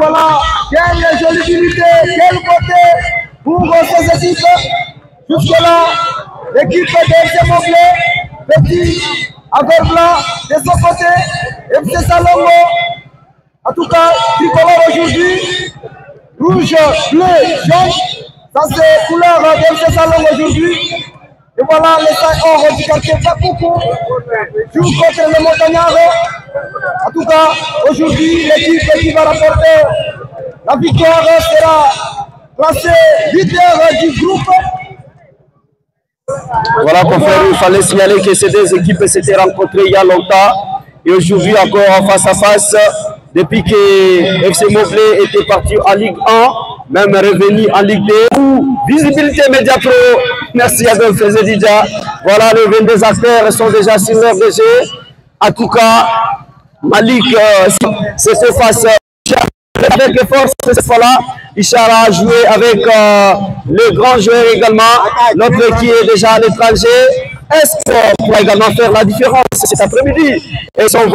voilà, quelle jolibilité, quel côté pour ces équipes. Jusque-là, l'équipe de FC Moblé, petit, avec blanc, de son côté, FC Salongo. En tout cas, tricolore aujourd'hui, rouge, bleu, jaune. Ça c'est couleur de FC Salongo aujourd'hui. Et voilà les sailles or du quartier Bakoukou joue contre le Montagnard. En tout cas, aujourd'hui, l'équipe qui va rapporter la victoire sera classée leader du groupe. Voilà, confrère, il fallait signaler que ces deux équipes s'étaient rencontrées il y a longtemps et aujourd'hui encore face à face depuis que FC Moblé était parti en Ligue 1, même revenu en Ligue 2. Visibilité Média Pro, merci à Adolphe Zedidja. Voilà, les 22 acteurs sont déjà sur leur DG. En tout cas, Malik s'est fait face avec force cette fois-là. Ishara a joué avec le grand joueur également, l'autre qui est déjà à l'étranger. Est-ce qu'on pourra également faire la différence cet après-midi? Et son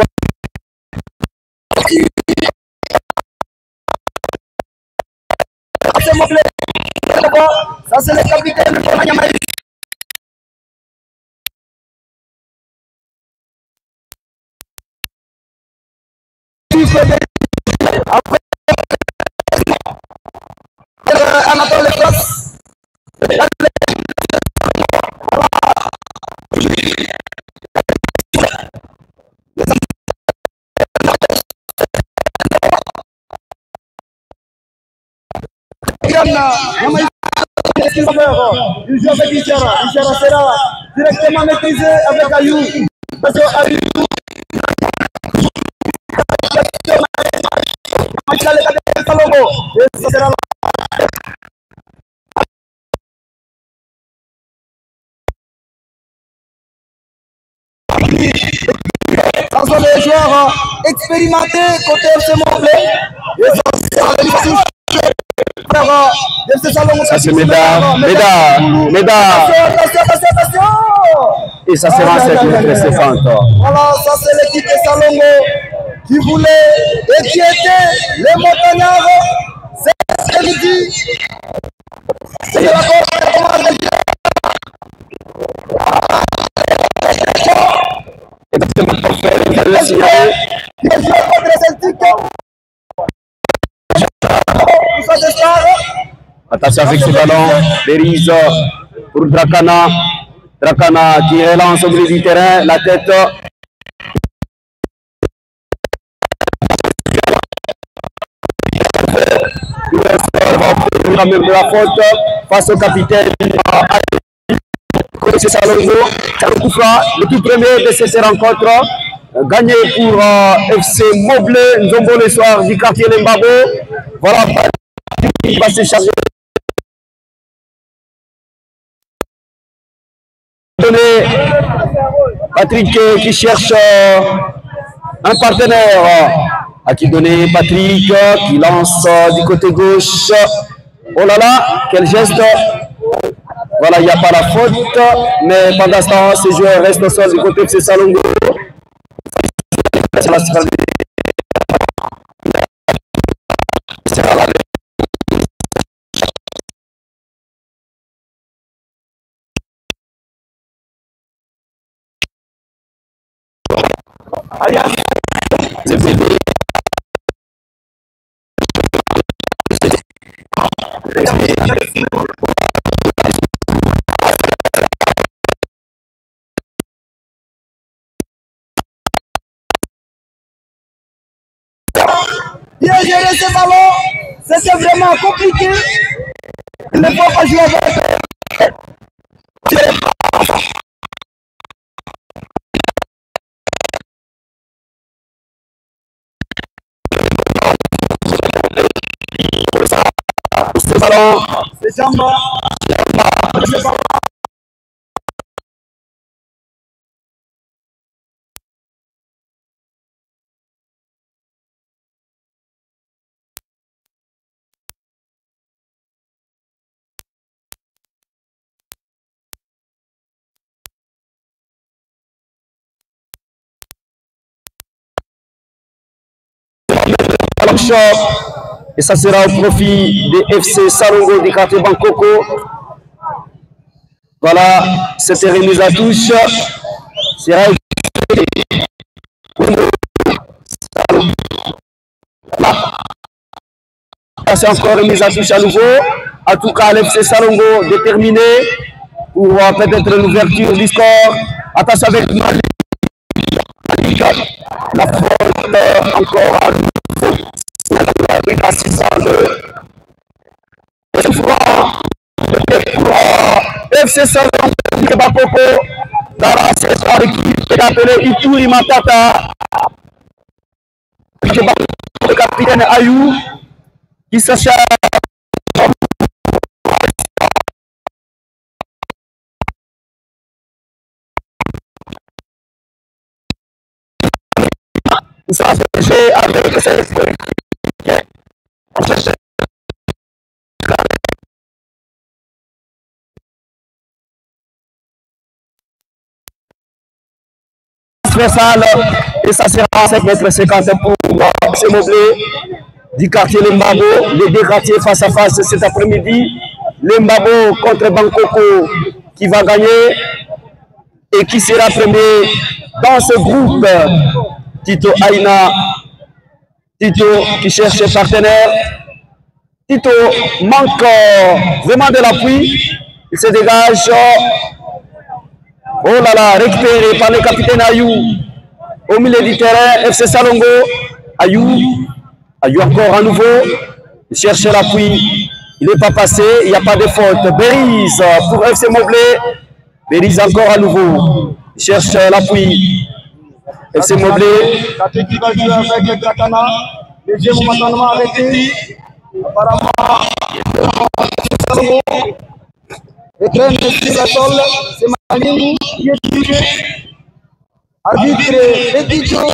ça c'est le capitaine de Yamaï. Anatole Cross. Il joue avec Ishara. Ishara sera directement maîtrisé avec Ayou. Parce que Ayou. Ça sera ça sont des joueurs expérimentés côté FC Moblé. ça c'est Méda. Et ça sera cette précédente. Voilà, ça c'est l'équipe de Salongo qui voulait inquiéter les montagnards. C'est midi. C'est la commande. Attention avec ce ballon, Berise pour Drakana. Drakana qui relance au milieu du terrain, la tête. Même de la faute face au capitaine. C'est Salongo, le tout premier de cette rencontre, gagné pour FC Moblé, Nzombo le soir du quartier Lembabo. Voilà, il va se charger. Patrick qui cherche un partenaire. À qui donner Patrick qui lance du côté gauche. Oh là là, quel geste! Voilà, il n'y a pas la faute, mais pendant ce temps, ces joueurs restent au sol du côté de Salongo. Bien gérer ce ballon, c'était vraiment compliqué. Il ne faut pas jouer avec. Ce ballon, c'est Jamba. Shop Et ça sera au profit des FC Salongo du quartier Bangkoko. Voilà, cette remise à touche sera c'est encore remise à touche à nouveau. En tout cas, l'FC Salongo déterminé pour peut-être une ouverture du score. Attention avec Malik. La faute encore à nouveau. À 6 ans FC Salongo de Bakoko dans la saison équipe appelée Ituri Matata. Le capitaine Ayou qui s'achète. Ça fait avec cette et ça sera 5 mètres 50 pour ces moblés du quartier Lembabo. Les deux quartiers face à face cet après-midi. Lembabo contre Bangkoko qui va gagner et qui sera premier dans ce groupe. Tito Aina, Tito qui cherche ses partenaires. Tito manque vraiment de l'appui. Il se dégage. Oh là là, récupéré par le capitaine Ayou au milieu du terrain. FC Salongo. Ayou encore à nouveau. Il cherche l'appui. Il n'est pas passé. Il n'y a pas de faute. Beriz pour FC Moblé. Beriz encore à nouveau. Il cherche l'appui. FC Moblé. Kate qui va jouer avec Katana. Le jeu momentanément arrêté. Apparemment, le train de sur la sol, c'est Maningu qui est jugé. Arbitre Edijo,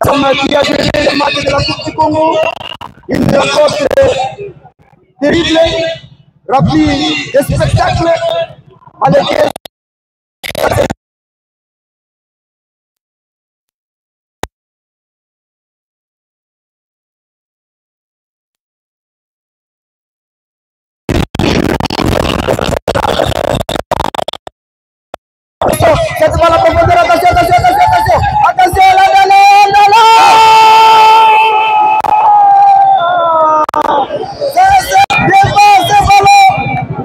qui a géré le match de la Coupe du Congo. Une rencontre terrible, rapide et spectacle à laquelle cette balle à profondeur, attention, là,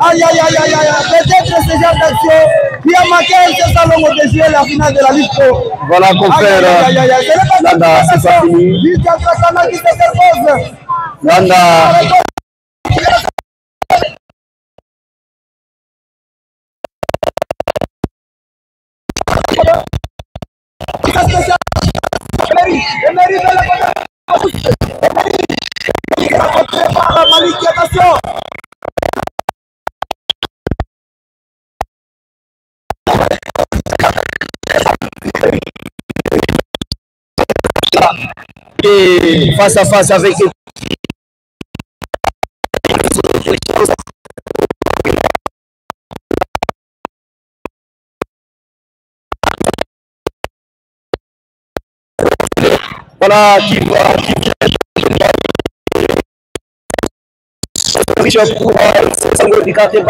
aïe, peut-être ce genre d'action qui a marqué ce salon de jouer la finale de la Ligue Pro. Voilà, confrère, Landa, c'est pas fini. Qui se propose. Landa. Et face à face avec voilà qui va pour du quartier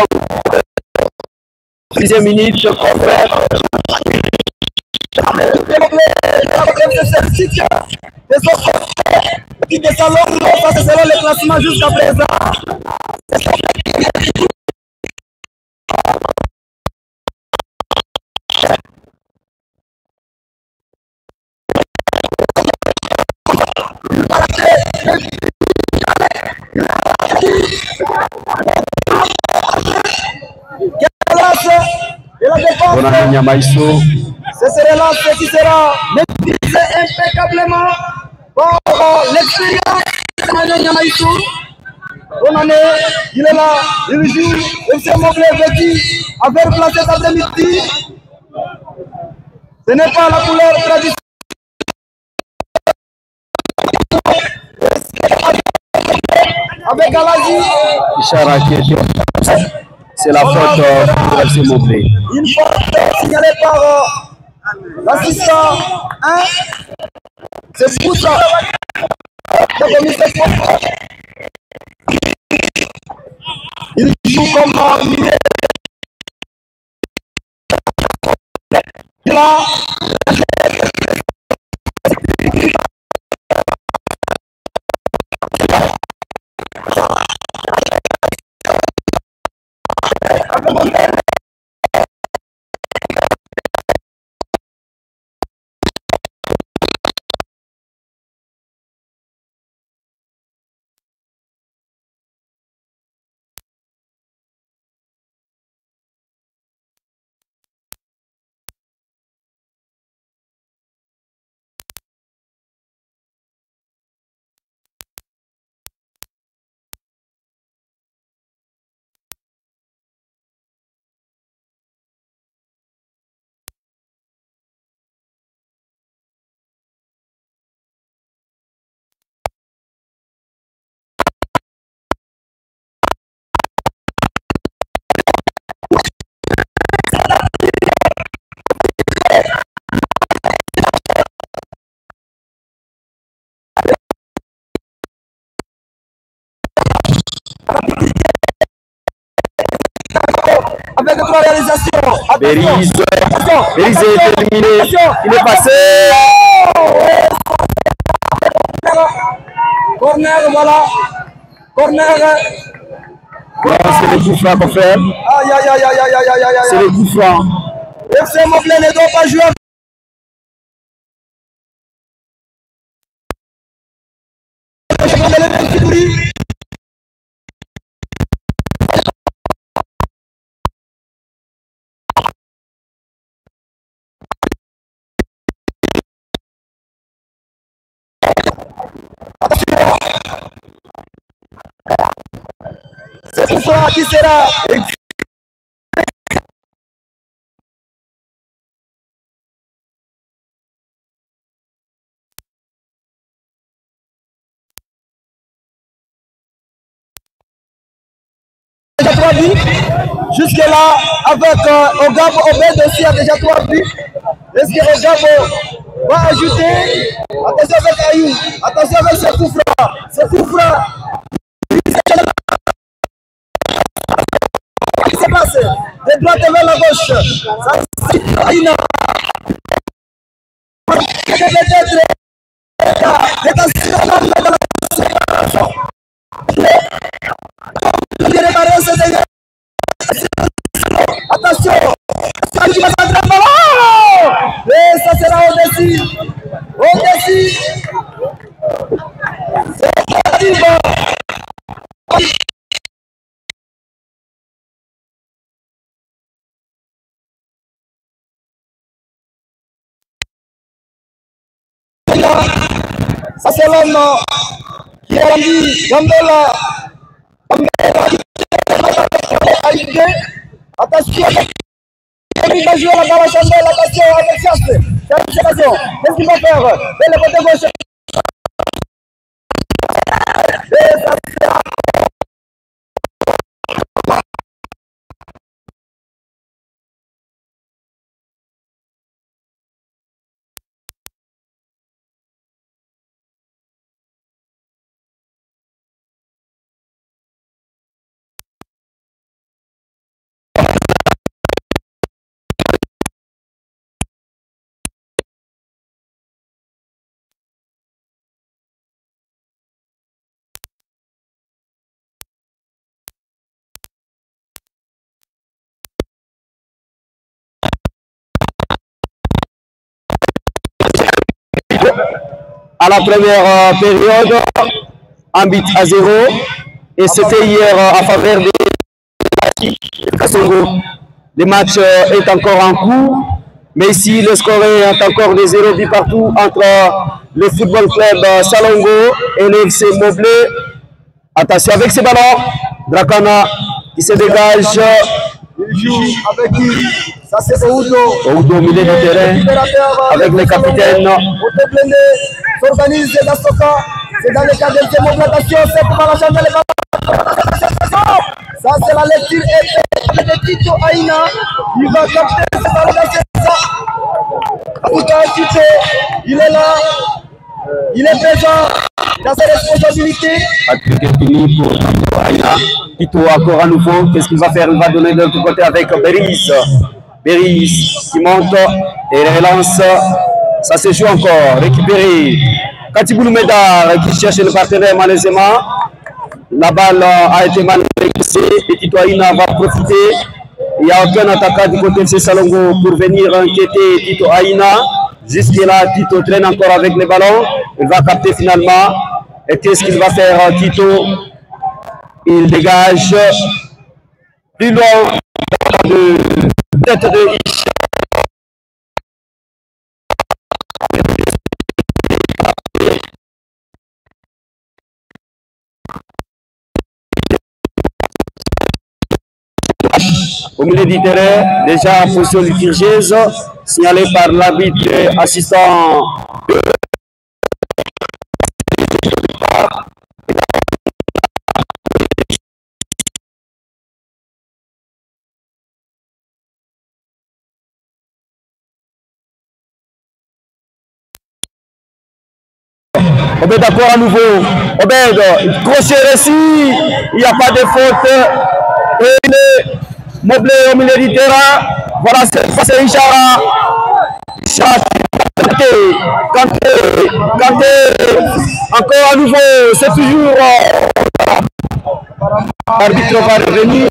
10e minute confrère. Qui de salon, ça c'est selon les classements jusqu'à présent. Et la défense, c'est ce relance qui sera maîtrisé impeccablement par l'expérience de Nyamaïsou. Bonne année, il est là, il joue, il s'est moblé vêtu, avec placé cet après-midi. Ce n'est pas la couleur traditionnelle. Avec Alazi. C'est la faute pour FC Moblé. Une faute signalée par l'assistant 1. C'est pour ça. Il joue comme là. Avec 3 réalisations. Berise est éliminé. Il est passé. Corner, voilà. Corner. C'est le coup franc qu'on fait. Aïe, aïe, aïe, aïe, aïe, aïe, aïe, aïe. C'est le coup franc. FC Moblé ne doit pas jouer. C'est pour ça qui sera. Déjà 3 buts. Jusque-là, avec Ogabo, Obed aussi a déjà 3 buts. Est-ce que Ogabo va ajouter? Attention avec Ayou. Attention avec ce coup franc. Ce coup franc. Qu'est-ce qui se passe? De droite vers la gauche. Ça, c'est Aïna. Peut-être. Attention, ça qui va s'entrer en ballon. Et ça sera au-dessus. Au-dessus. C'est bon. Ça c'est l'homme qui a rendu Gambola. Attention, il va jouer la balle chandelle, attention, avec Chasse. Attention, qu'est-ce qu'il va faire? De le côté gauche. Et ça sera. À la première période, un but à 0. Et c'était hier en faveur des Kasongo. Le match est encore en cours. Mais ici, le score est encore de 0 buts partout entre le football club Salongo et le FC Moblé. Attention avec ces ballons. Dracana qui se dégage. Il joue avec qui? Ça c'est Oudo. Oudo au milieu du terrain avec le capitaine. Oteblende s'organise dans ce cas. C'est dans le cadre de cette mobilisation. C'est pour la chambre de ça c'est la lecture de Tito Aïna. Il va capter ce ballon dans cette zone. Il est là. Il est présent dans ses responsabilités. Patrick est fini pour Aïna. Tito encore à nouveau. Qu'est-ce qu'il va faire? Il va donner de l'autre côté avec Beris. Beris qui monte et relance. Ça se joue encore. Récupéré. Katiboulou Médard qui cherche le partenaire malaisément. La balle a été mal réglée et Tito Aïna va profiter. Il n'y a aucun attaquant du côté de Salongo pour venir inquiéter Tito Aïna. Jusque-là, Tito traîne encore avec les ballons. Il va capter finalement. Et qu'est-ce qu'il va faire, Tito? Il dégage plus loin de tête de Isha. Au milieu du terrain, déjà en position litigieuse, signalé par l'arbitre assistant. Obed d'accord à nouveau. Obed, crochet réussi. Il n'y a pas de faute. Et il est Moblé au milieu du terrain. Voilà, c'est Ishara. Kanté. Encore à nouveau. C'est toujours. L'arbitre va revenir.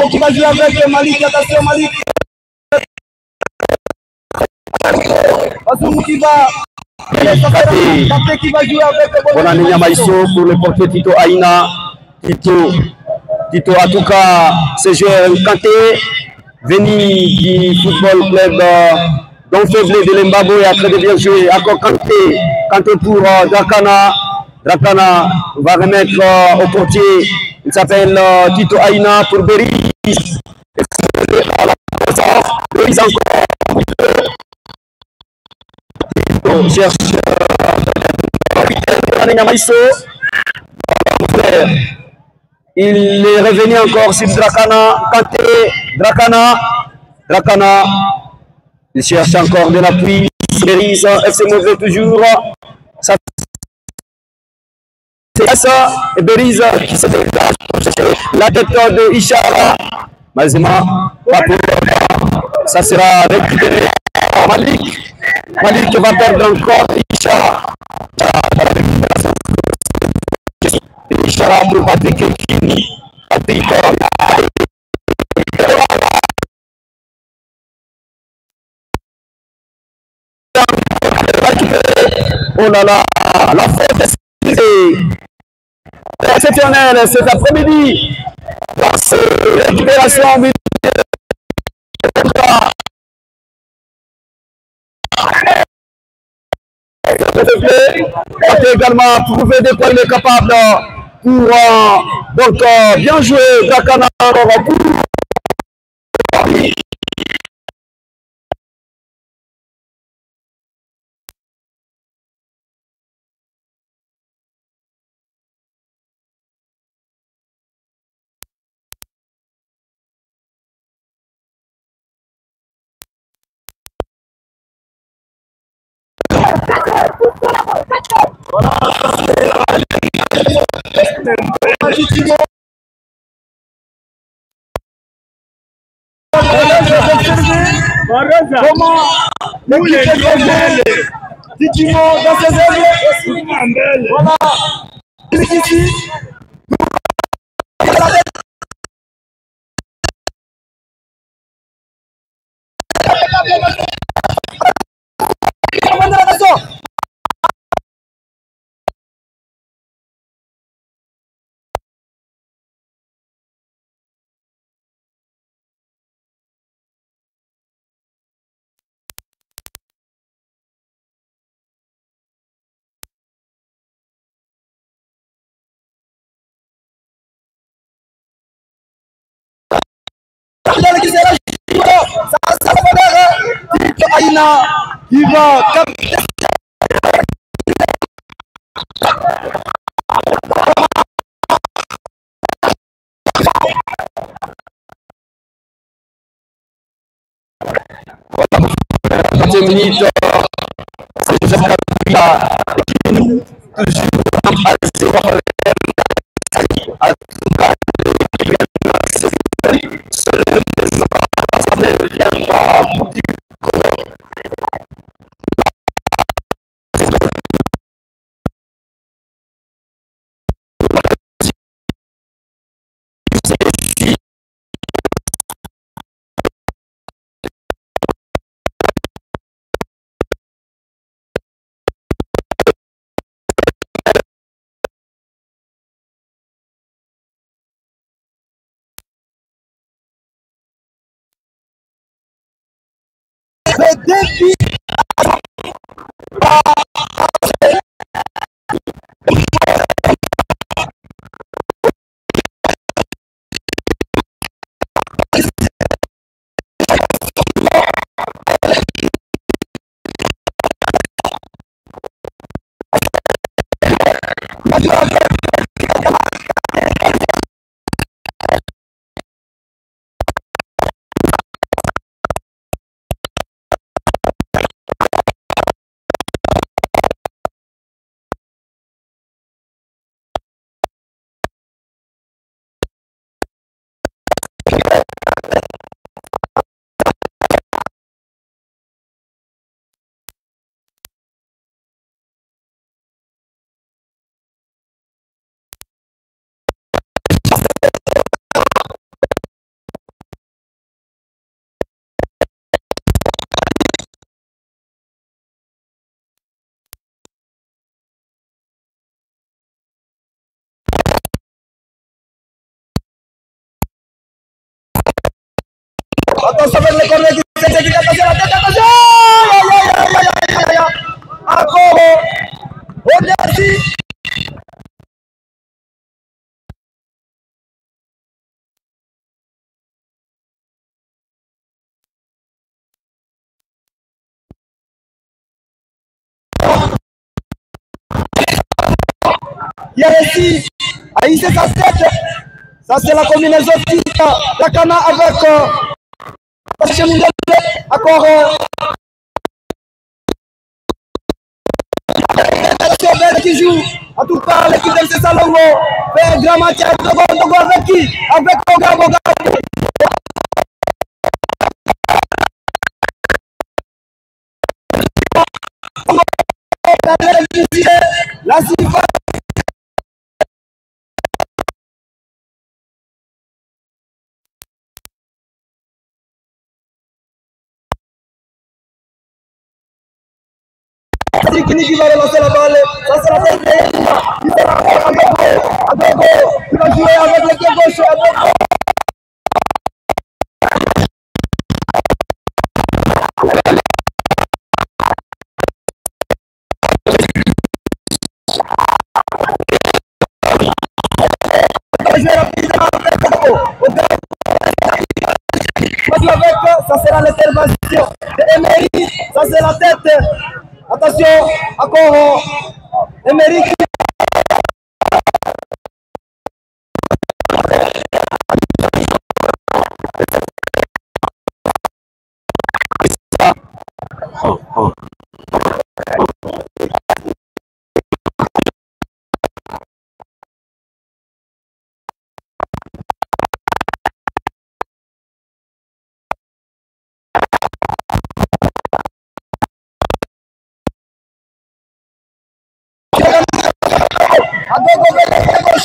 Qui va jouer avec Malik, attention Malik. Assoumou qui va jouer avec Bonani Maïso pour le portier Tito Aïna. Tito en tout cas, ce joueur Kanté, venu du football club donc faible de l'Embabo et a très bien joué. Encore Kanté pour Drakana. Drakana va remettre au portier. Il s'appelle Tito Aïna pour Beris. Beris encore. Tito cherche il est revenu encore sur Drakana. Kanté, Drakana. Il cherche encore de l'appui. Beris, FC Mauvais toujours. Ça c'est ça, et Beris qui se dégage pour chercher la tête de Ishara. Malheureusement, ça sera récupéré par Malik. Malik va perdre encore Ishara. Ishara pour Patrick Kini. Oh là là, la faute est exceptionnel cet après-midi dans cette récupération on peut également prouver de quoi il est capable pour donc bien jouer Drakana pour comment l'équipe est Titimo dans ses ailes. Voilà. Ici. Aïna qui va capter 30e minute. C'est déjà toujours à le défi attention avec les corners qui s'exécutent, attention la tête, attention encore au-dessus. Il a réussi à hisser sa tête. Ça c'est la combinaison type Dakana avec encore qui joue. En tout cas, l'équipe de Salongo fait un grand match avec qui? Avec Boga. La Sifa. Qui va relancer la balle, ça c'est la tête qui va jouer avec le pied gauche. Ça sera l'intervention de Emery, ça c'est la tête. Attention, encore Emery.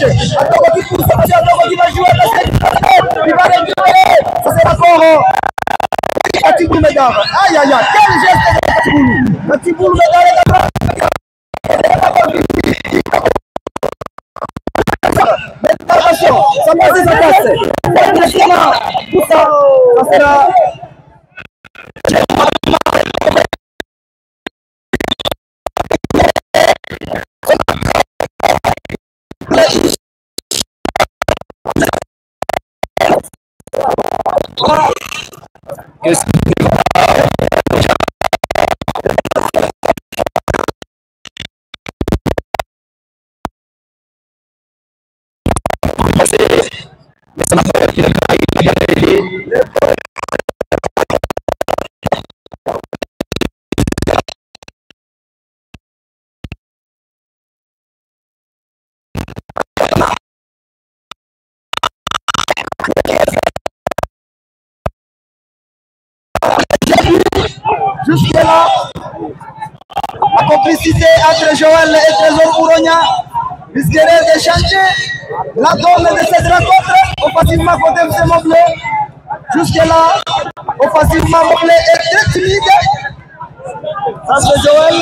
Adogo qui pousse, Adogo qui va jouer, il va récupérer, ça c'est l'accord. Katiboulou Medar, aïe aïe aïe, quel geste de Katiboulou Medar. Attention, ça passe, ça passe. Ça sera. Jusque-là, la complicité entre Joël et Trésor Ouronia risquerait de changer la donne de cette rencontre. Offensivement côté FC Moblé. Jusque-là, offensivement Moblé est très timide. Ça c'est Joël.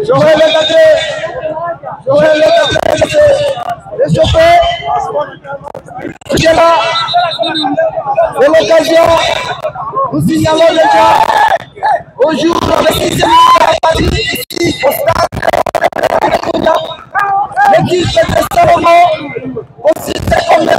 Joël est en train de se réchauffer. Jusque-là, c'est l'occasion. Nous signalons déjà au jour de 6e partie ici au stade. L'équipe de Salomon aussi c'est comme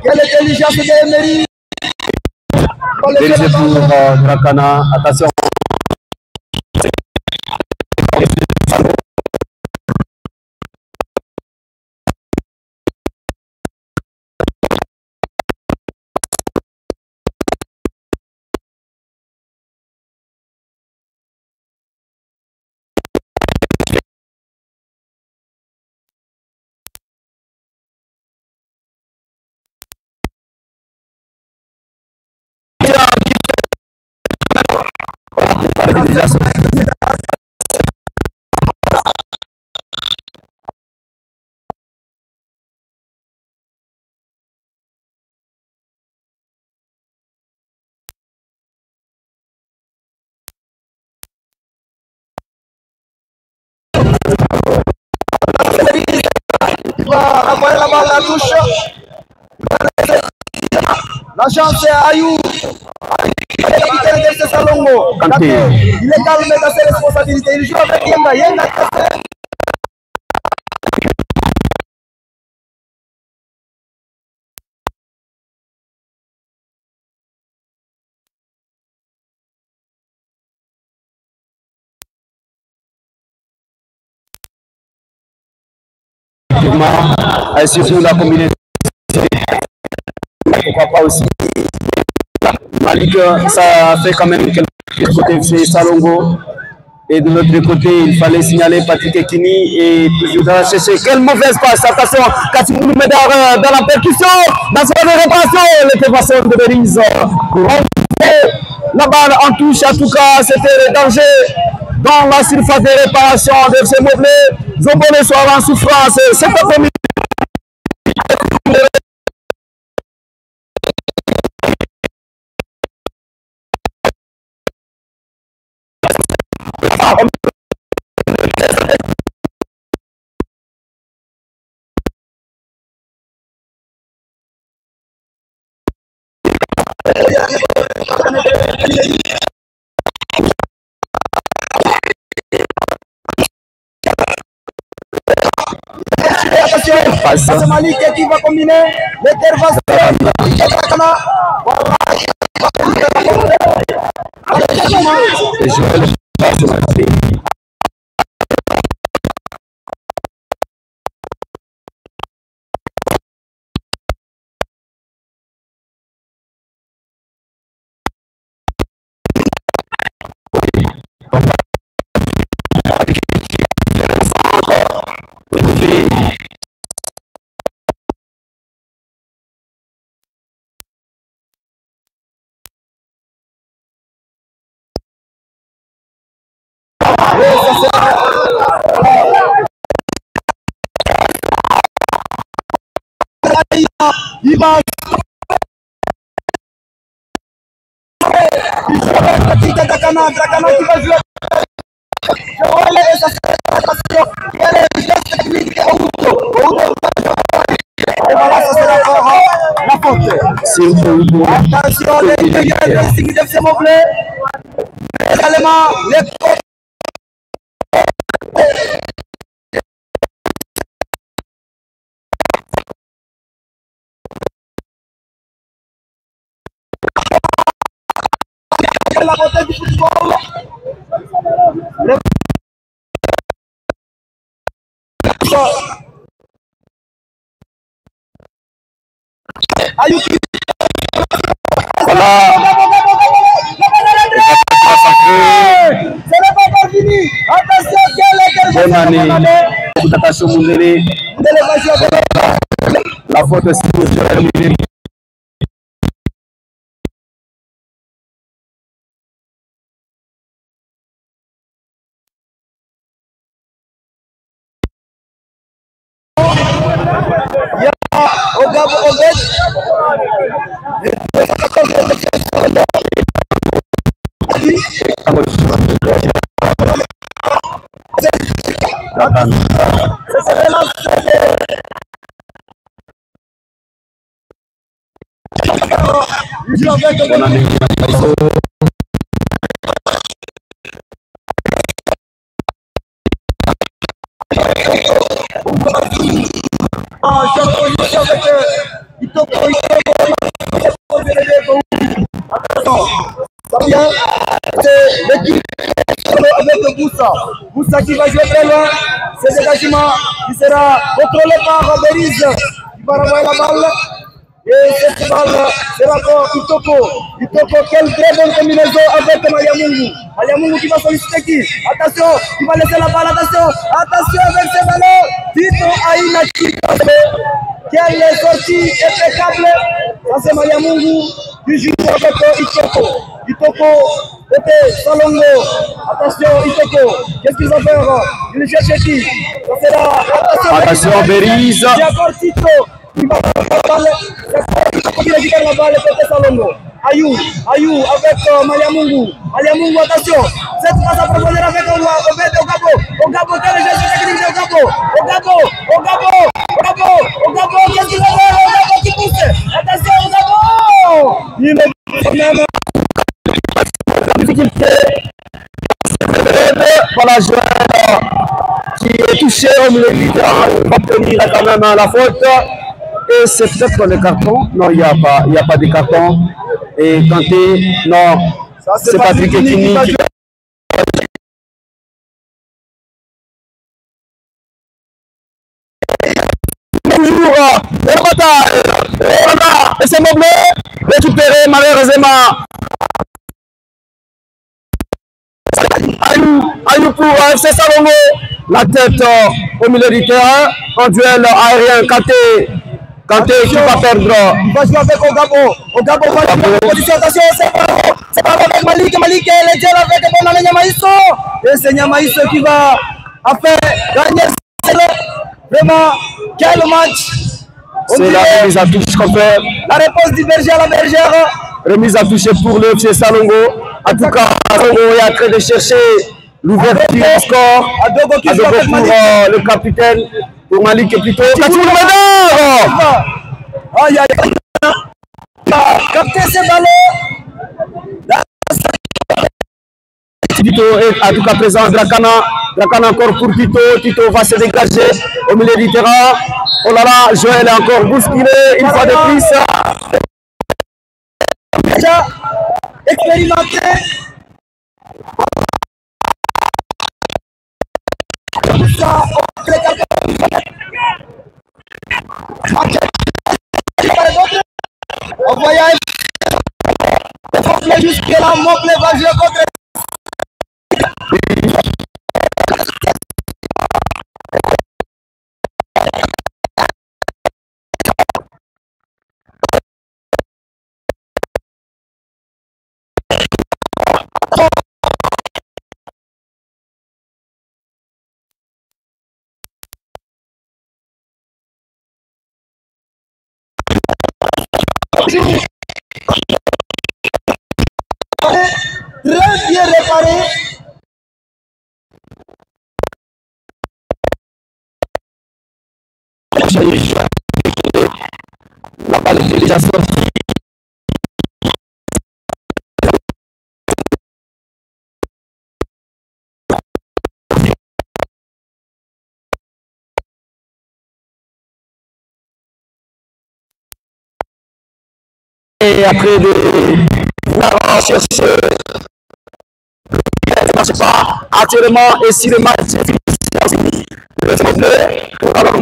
quelle intelligence de Emery. Dirigé pour Drakana, attention. Il va envoyer la balle à la touche. La chance c'est Ayou. Il est capitaine de FC Salongo. Il est calme dans ses responsabilités. Il joue avec Yenga. Surtout la combinaison. Pourquoi pas aussi. Malik, ça fait quand même quelque côté FC Salongo. Et de l'autre côté, il fallait signaler Patrick Ekini et toujours dans la chercher. Quelle mauvaise passe. Attention, Katimou Médard dans la percussion. Dans sa réparation, les préparation de Beriz. La balle en touche, en tout cas, c'était le danger dans la surface de réparation de FC Moblé. Zobone soir en souffrance. C'est pas promis. C'est Malik qui va combiner l'intervention. Il va Drakana qui va jouer Je relève sa séparation. Quelle est le geste technique et voilà, ça c'est la faute. Attention, les gars, les signes de ce mouvement. Également, les la beauté du football. Voilà. Ce n'est pas fini. Attention, quelle bonne année. Attention, Moundélé. La faute est sur Joël Moundélé. Au Gabon, au Bet. C'est l'équipe avec Boussa. Boussa qui va jouer très loin. C'est dégagement qui sera contrôlé par Beriz. Il va renvoyer la balle. Et cette balle sera pour Itoko. Itoko, quelle très bonne combinaison avec Maliamungu. Maliamungu qui va solliciter qui? Attention, il va laisser la balle. Attention, attention avec ce ballon. Tito Aïna qui quelle est sortie impeccable. Ça c'est Maliamungu qui joue avec Itoko. Itoko était Salongo. Attention, Itoko. Qu'est-ce qu'ils vont faire? Ils cherchent qui? Ça sera. Attention, Beriz. Il y a encore Tito. Il va faire la balle. Il récupère la balle côté Salongo. Ayou avec Maliamungu. Maliamungu, attention. Cette passe à proposer avec Ogabo. Quel est le geste technique de Ogabo. Qu'est-ce qu'il va faire? Ogabo qui pousse. Attention, Ogabo. Il est même. Difficulté. Voilà, joueur qui est touché au milieu du terrain, va obtenir quand même la faute. Et c'est peut-être le carton. Non, il n'y a pas de carton. Et Kanté, non, c'est Patrick Ekini qui toujours le retard. Et c'est Moblé récupéré malheureusement. Ayou pour FC Salongo. La tête au milieu du terrain. En duel aérien, Kanté qui va perdre. Il va jouer avec Ogabo va jouer en position. Attention, c'est pas avec Malik. Malik est le avec Bonane Nyamaïso. Et c'est Nyamaïso qui va faire gagner. Vraiment, quel match. C'est la remise à touche qu'on fait. La réponse du berger à la bergère. Remise à toucher pour le FC Salongo. En tout cas, Salongo est en train de chercher l'ouverture du score. Adogo pour le capitaine, pour Malik plutôt. Katou Medor. Aïe aïe. Capter ces ballons. Tito est en tout cas présent. Drakana encore pour Tito. Tito va se dégager au milieu du terrain. Oh là là, Joël est encore bousculé une fois de plus. Déjà expérimenté. On voyage. Jusqu'à là, Moblé va jouer contre. Très bien réparé. La balle est déjà sortie. Et après de vouloir chercher, ne marche pas. Actuellement, et si le match est fini, le FC Moblé, alors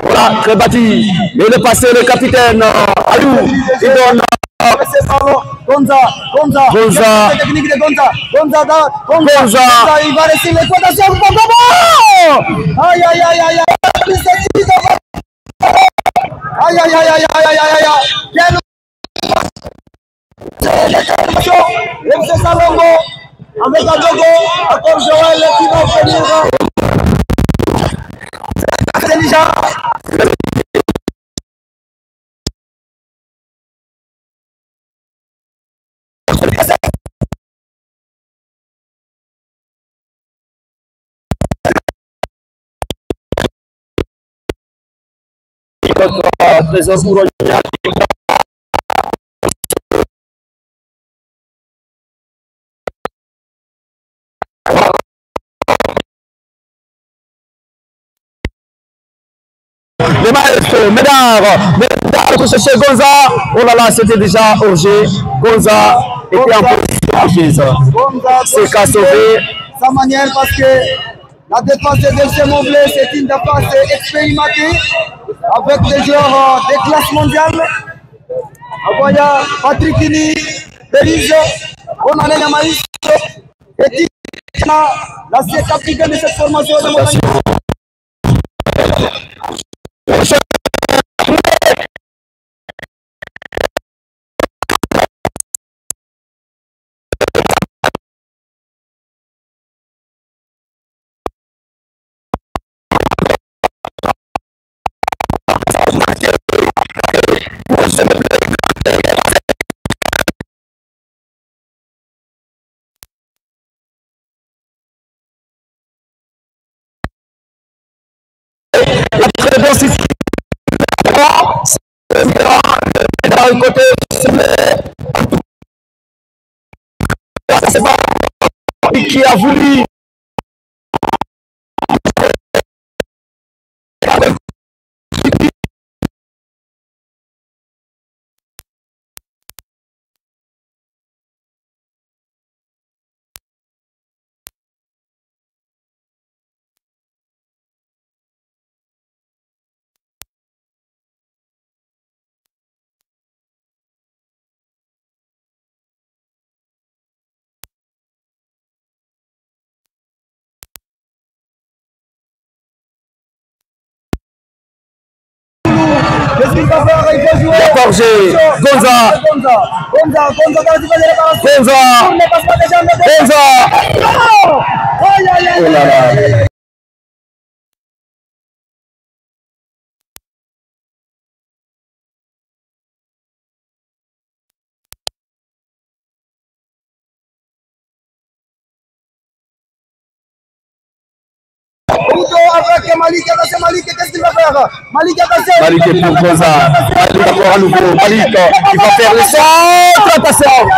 voilà, très bâti. Mais le passé, le capitaine Ayou, il donne. Gonza. Technique de Gonza, il va laisser l'exploitation. Aïe. Quelle FC Salongo avec Adogo, encore Joël qui va venir. Intelligent. Trésor Bourgogne. Les maestros, Médard, pour chercher Gonza. Oh là là, c'était déjà Orgé. Gonza était en position. C'est qu'à sauver. Sa manière parce que la défense de FC Moblé, c'est une défense expérimentée avec des joueurs de classe mondiale. Avoya, Patrick Kini, Berizo, Onane Maïs, et l'ancien capitaine de cette formation de Montagny. Côté qui a voulu Forger, Gonza. Oh là là. Avec Malik, qu'est-ce qu'il va faire? Malik est pour Gonza. Malik encore à nouveau. Malik, il va faire le centre. Attention.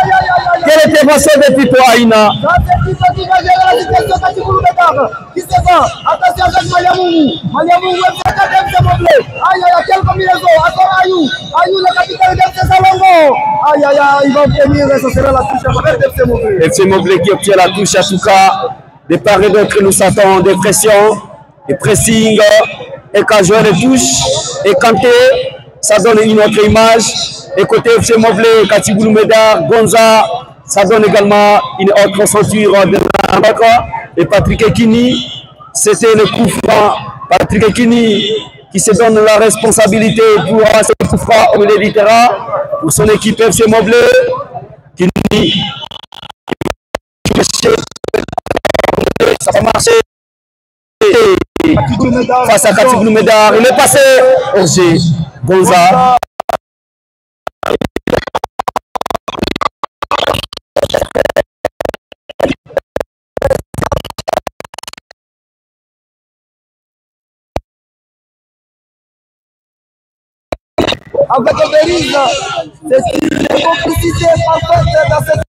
Quelle intervention de Tito Aina? Qui se va? Attention avec Maliamoumou. Maliamoumou, quelle combinaison? Encore Ayou, le capitaine d'FC Salongo. Il va obtenir, ça sera la touche avec FC Moblé. FC Moblé qui obtient la touche, en tout cas. De part et d'autre, nous sentons des pressions, des pressings, et quand jouer les touches, et Kanté, ça donne une autre image. Et côté FC Moblé, Katiboulou Médard, Gonza, ça donne également une autre ceinture de l'autre. Et Patrick Ekini, c'était le coup franc. Patrick Ekini qui se donne la responsabilité pour ce coup franc au milieu du terrain, pour son équipe FC Moblé. Kini ça va marcher. Face à Katibou Médard, il est passé. Orgé, Gonza. Avec Berise, c'est une complicité parfaite dans cette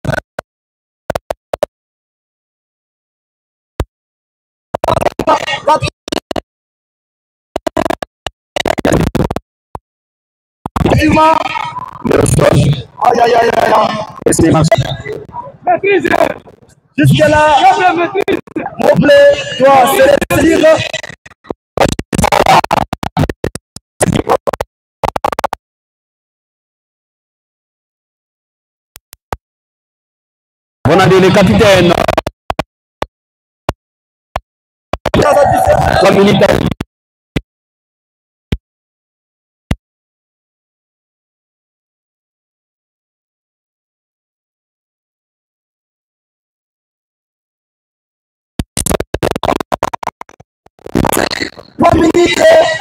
aïe aïe aïe aïe. Maîtrise. Jusque là, Moblé doit se saisir. Bon année les capitaines. 3 minutes.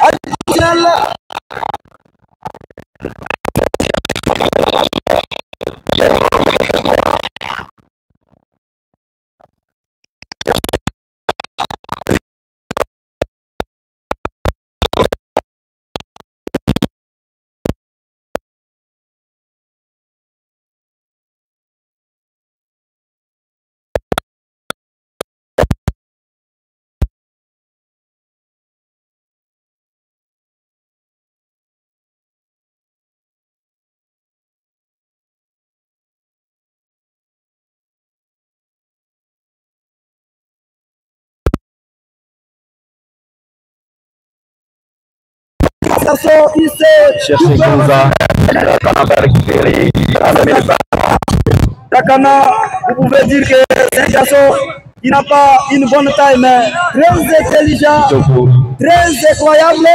Additionnel. Cherchez Gonza. Takana, vous pouvez dire que c'est un garçon qui n'a pas une bonne taille, mais très intelligent, très incroyable.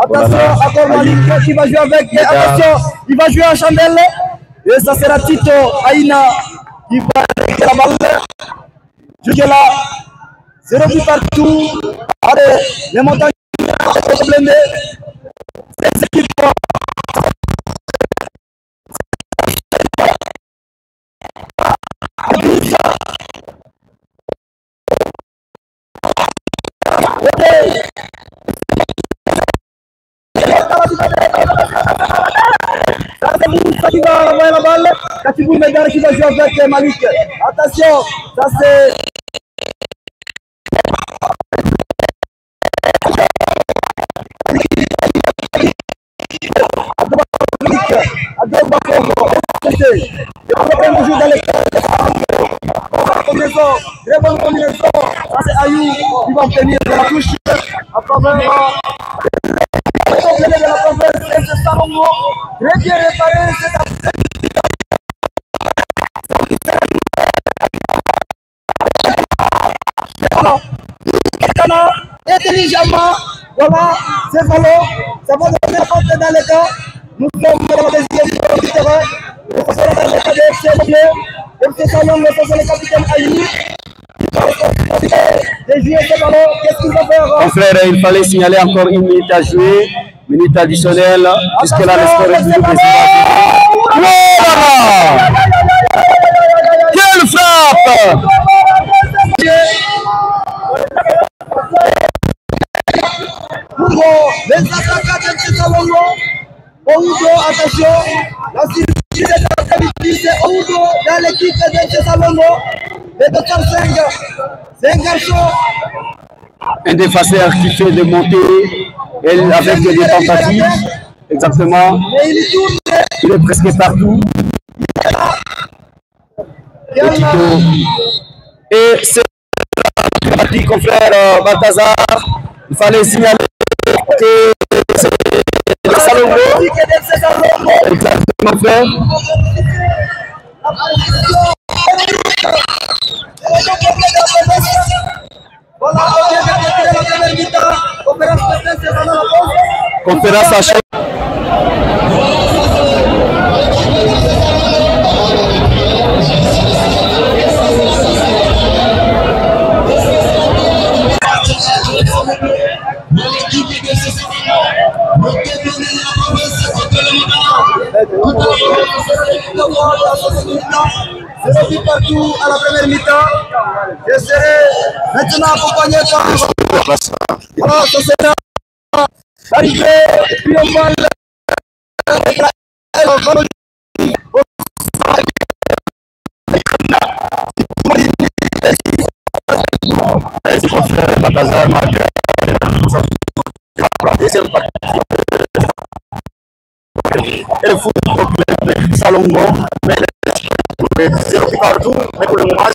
Attention, encore Malik qui va jouer avec. Et attention, il va jouer à Chandelle. Et ça sera Tito Aïna qui va avec la balle. Jusque là, 0 but partout. Allez, les montagnes sont blindées. Ces équipes. Qui va envoyer la balle, Katibou Médard qui va jouer avec Malik. Attention, ça c'est. Très bonne combinaison. Ça c'est Ayou qui va obtenir la touche à travers de la province et ce Salomon. Très bien réparé, c'est intelligemment, voilà, c'est ballon, ça va donner porte dans les camps. Nous sommes dans la deuxième du terrain. Ce sera dans le cas de FC Moblé. FC Salon, c'est le capitaine Ayou. Qu'est-ce qu'il va faire? Mon frère, il fallait signaler encore une minute à jouer. Minute additionnelle. Puisque là, le score est du voilà! Quelle frappe! Les attaquants de ce salon, Oudo, attention, la série c'est Oudo dans l'équipe de ce salon. Les 205 garçons. Un défenseur qui fait des montées avec des tentatives. Exactement. Il est presque partout. Et c'est parti, confrère Balthazar. Il fallait signaler que c'est le salon. Exactement, frère. Conférence à chaque. C'est le partout à la première mi-temps. Je serai maintenant accompagné par... Alors, ce sera arrivé, et puis on va et le football Salongo, mais c'est partout, mais pour le moment,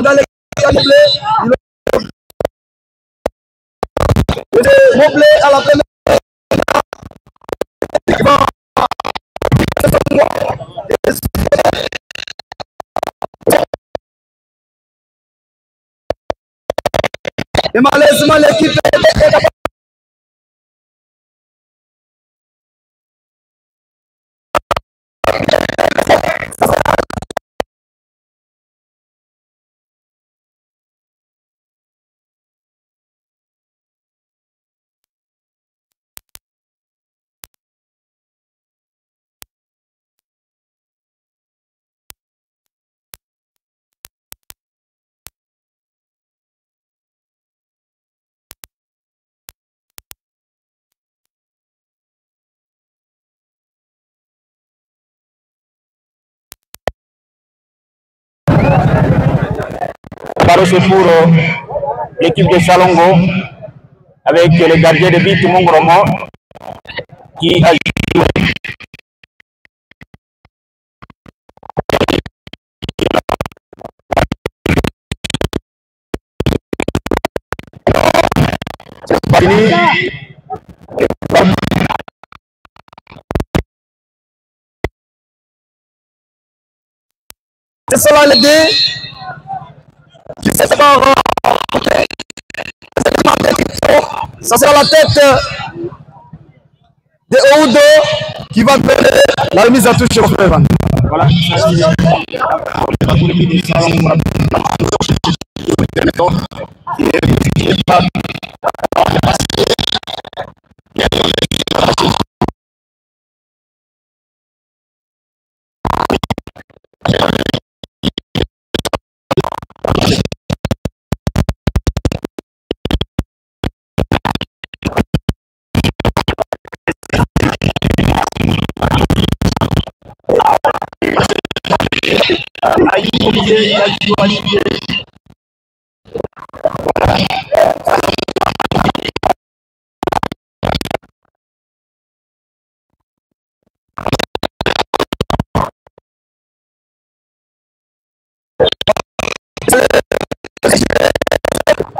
dans les Moblé à la première. Et malheureusement, l'équipe est capable. Paroche pour l'équipe de Salongo avec le gardien de but Mongromo qui a joué. C'est cela le dé. Ça sera la tête de Oudo qui va donner la remise à touche au Frevan. Voilà,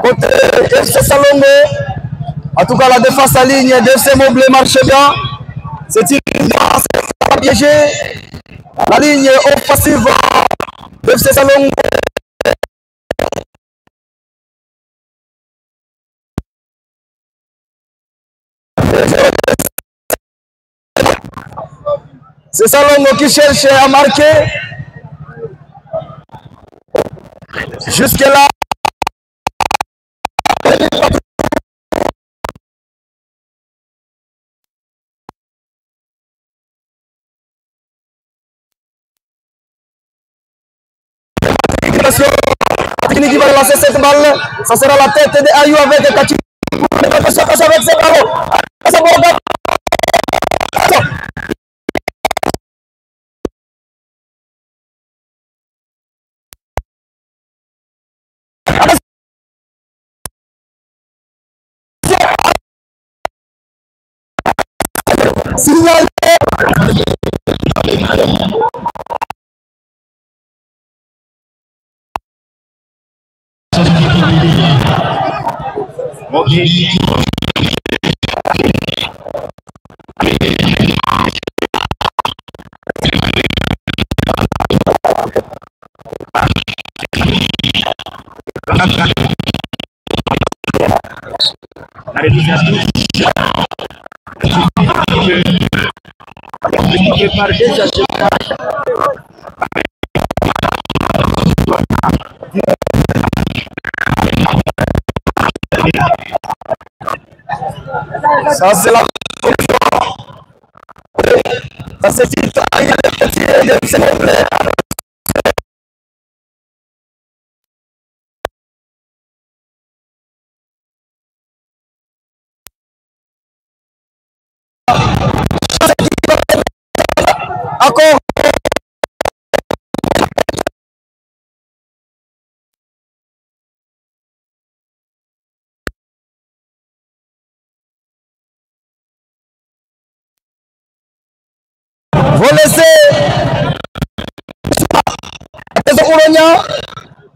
Côté FC Salongo, en tout cas la défense à ligne d'FC Moblé marche bien. C'est une défense piégée. La ligne offensive d'FC Salongo. C'est Salongo qui cherche à marquer. Jusque-là. Technique qui va lancer cette balle. Ça sera la tête de Ayou avec Kati. Avec ses ballons. Signal. La réalisation prépare déjà Ça, c'est la ça, c'est encore. Vous laissez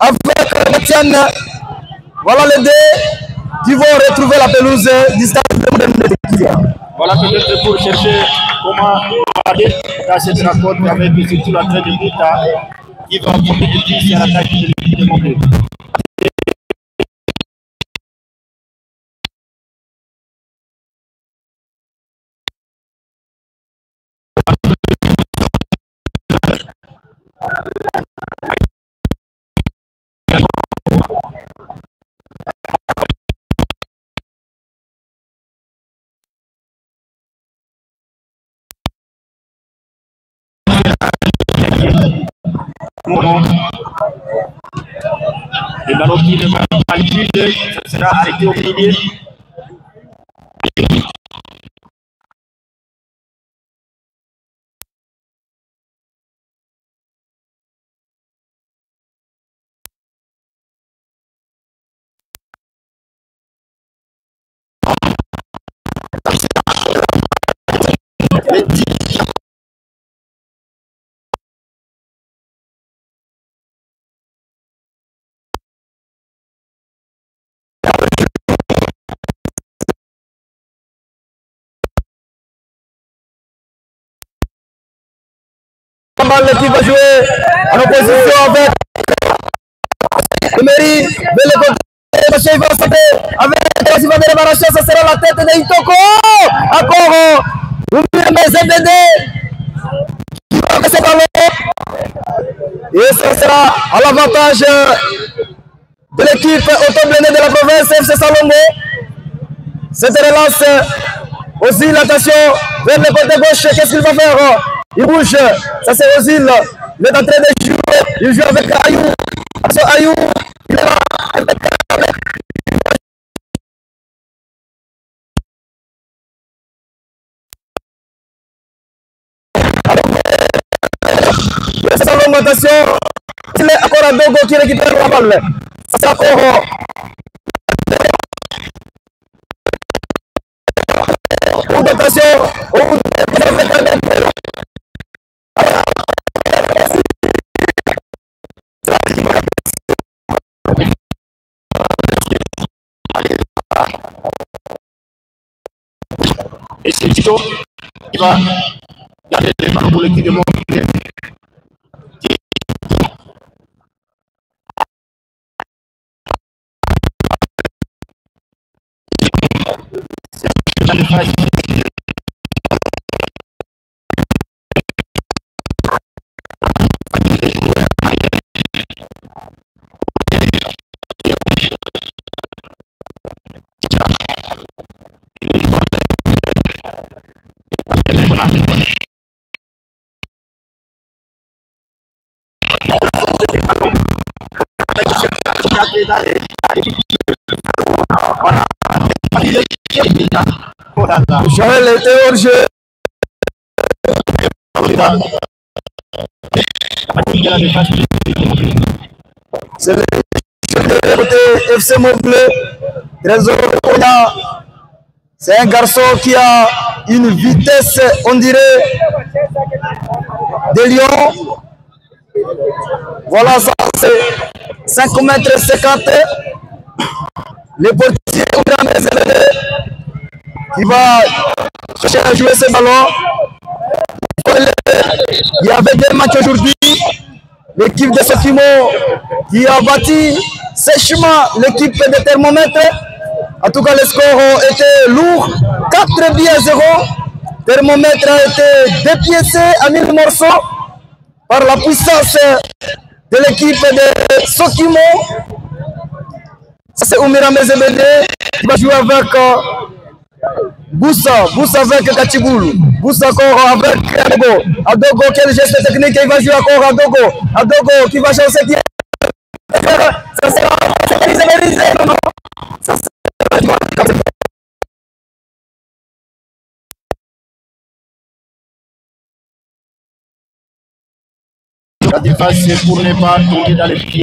avec Batiane. Voilà les deux qui vont retrouver la pelouse du stade de Voilà peut-être pour chercher comment aller dans cette rencontre avec surtout la traite de Bouta qui va apporter des tirs à l'attaque de l'équipe de Montpellier. Le ballon qui ne va pas l'utiliser, ça sera arrêté au milieu. Qui va jouer en opposition avec le mairie de l'école. Il va sauter avec la démarration, ça sera la tête de Itoko. Encore ZBD qui va passer par le et ça sera à l'avantage de l'équipe auto-blénée de la province FC Salongo. Cette relance aussi l'attention vers le côté gauche. Qu'est-ce qu'il va faire? Il bouge, ça c'est Ozil, il est en train de jouer, il joue avec Ayou, Ayou, il est là, c'est une augmentation, il est encore à Dogo qui récupère la balle, c'est encore augmentation, et c'est Tito qui va garder les ballons pour l'équipe de Montpellier. Joël était hors jeu. C'est le côté FC Montpellier. Trésor Oya. C'est un garçon qui a une vitesse, on dirait, de lion. Voilà, ça c'est 5,50 m. Le portier qui va chercher à jouer ce ballon. Il y avait des matchs aujourd'hui. L'équipe de Sokimo qui a bâti sèchement l'équipe de Thermomètre. En tout cas, le score était lourd. 4 buts à 0. Thermomètre a été dépiécé à 1000 morceaux par la puissance de l'équipe de Sokimo. Ça c'est Oumira Mezebede qui va jouer avec Boussa avec Katiboulou. Boussa encore avec Adogo. Adogo, quel geste technique il va jouer encore Adogo. Adogo qui va chercher qui. Ça sera sécurisé. Non. Ça sera. La défense, c'est pour ne pas tomber dans les pieds.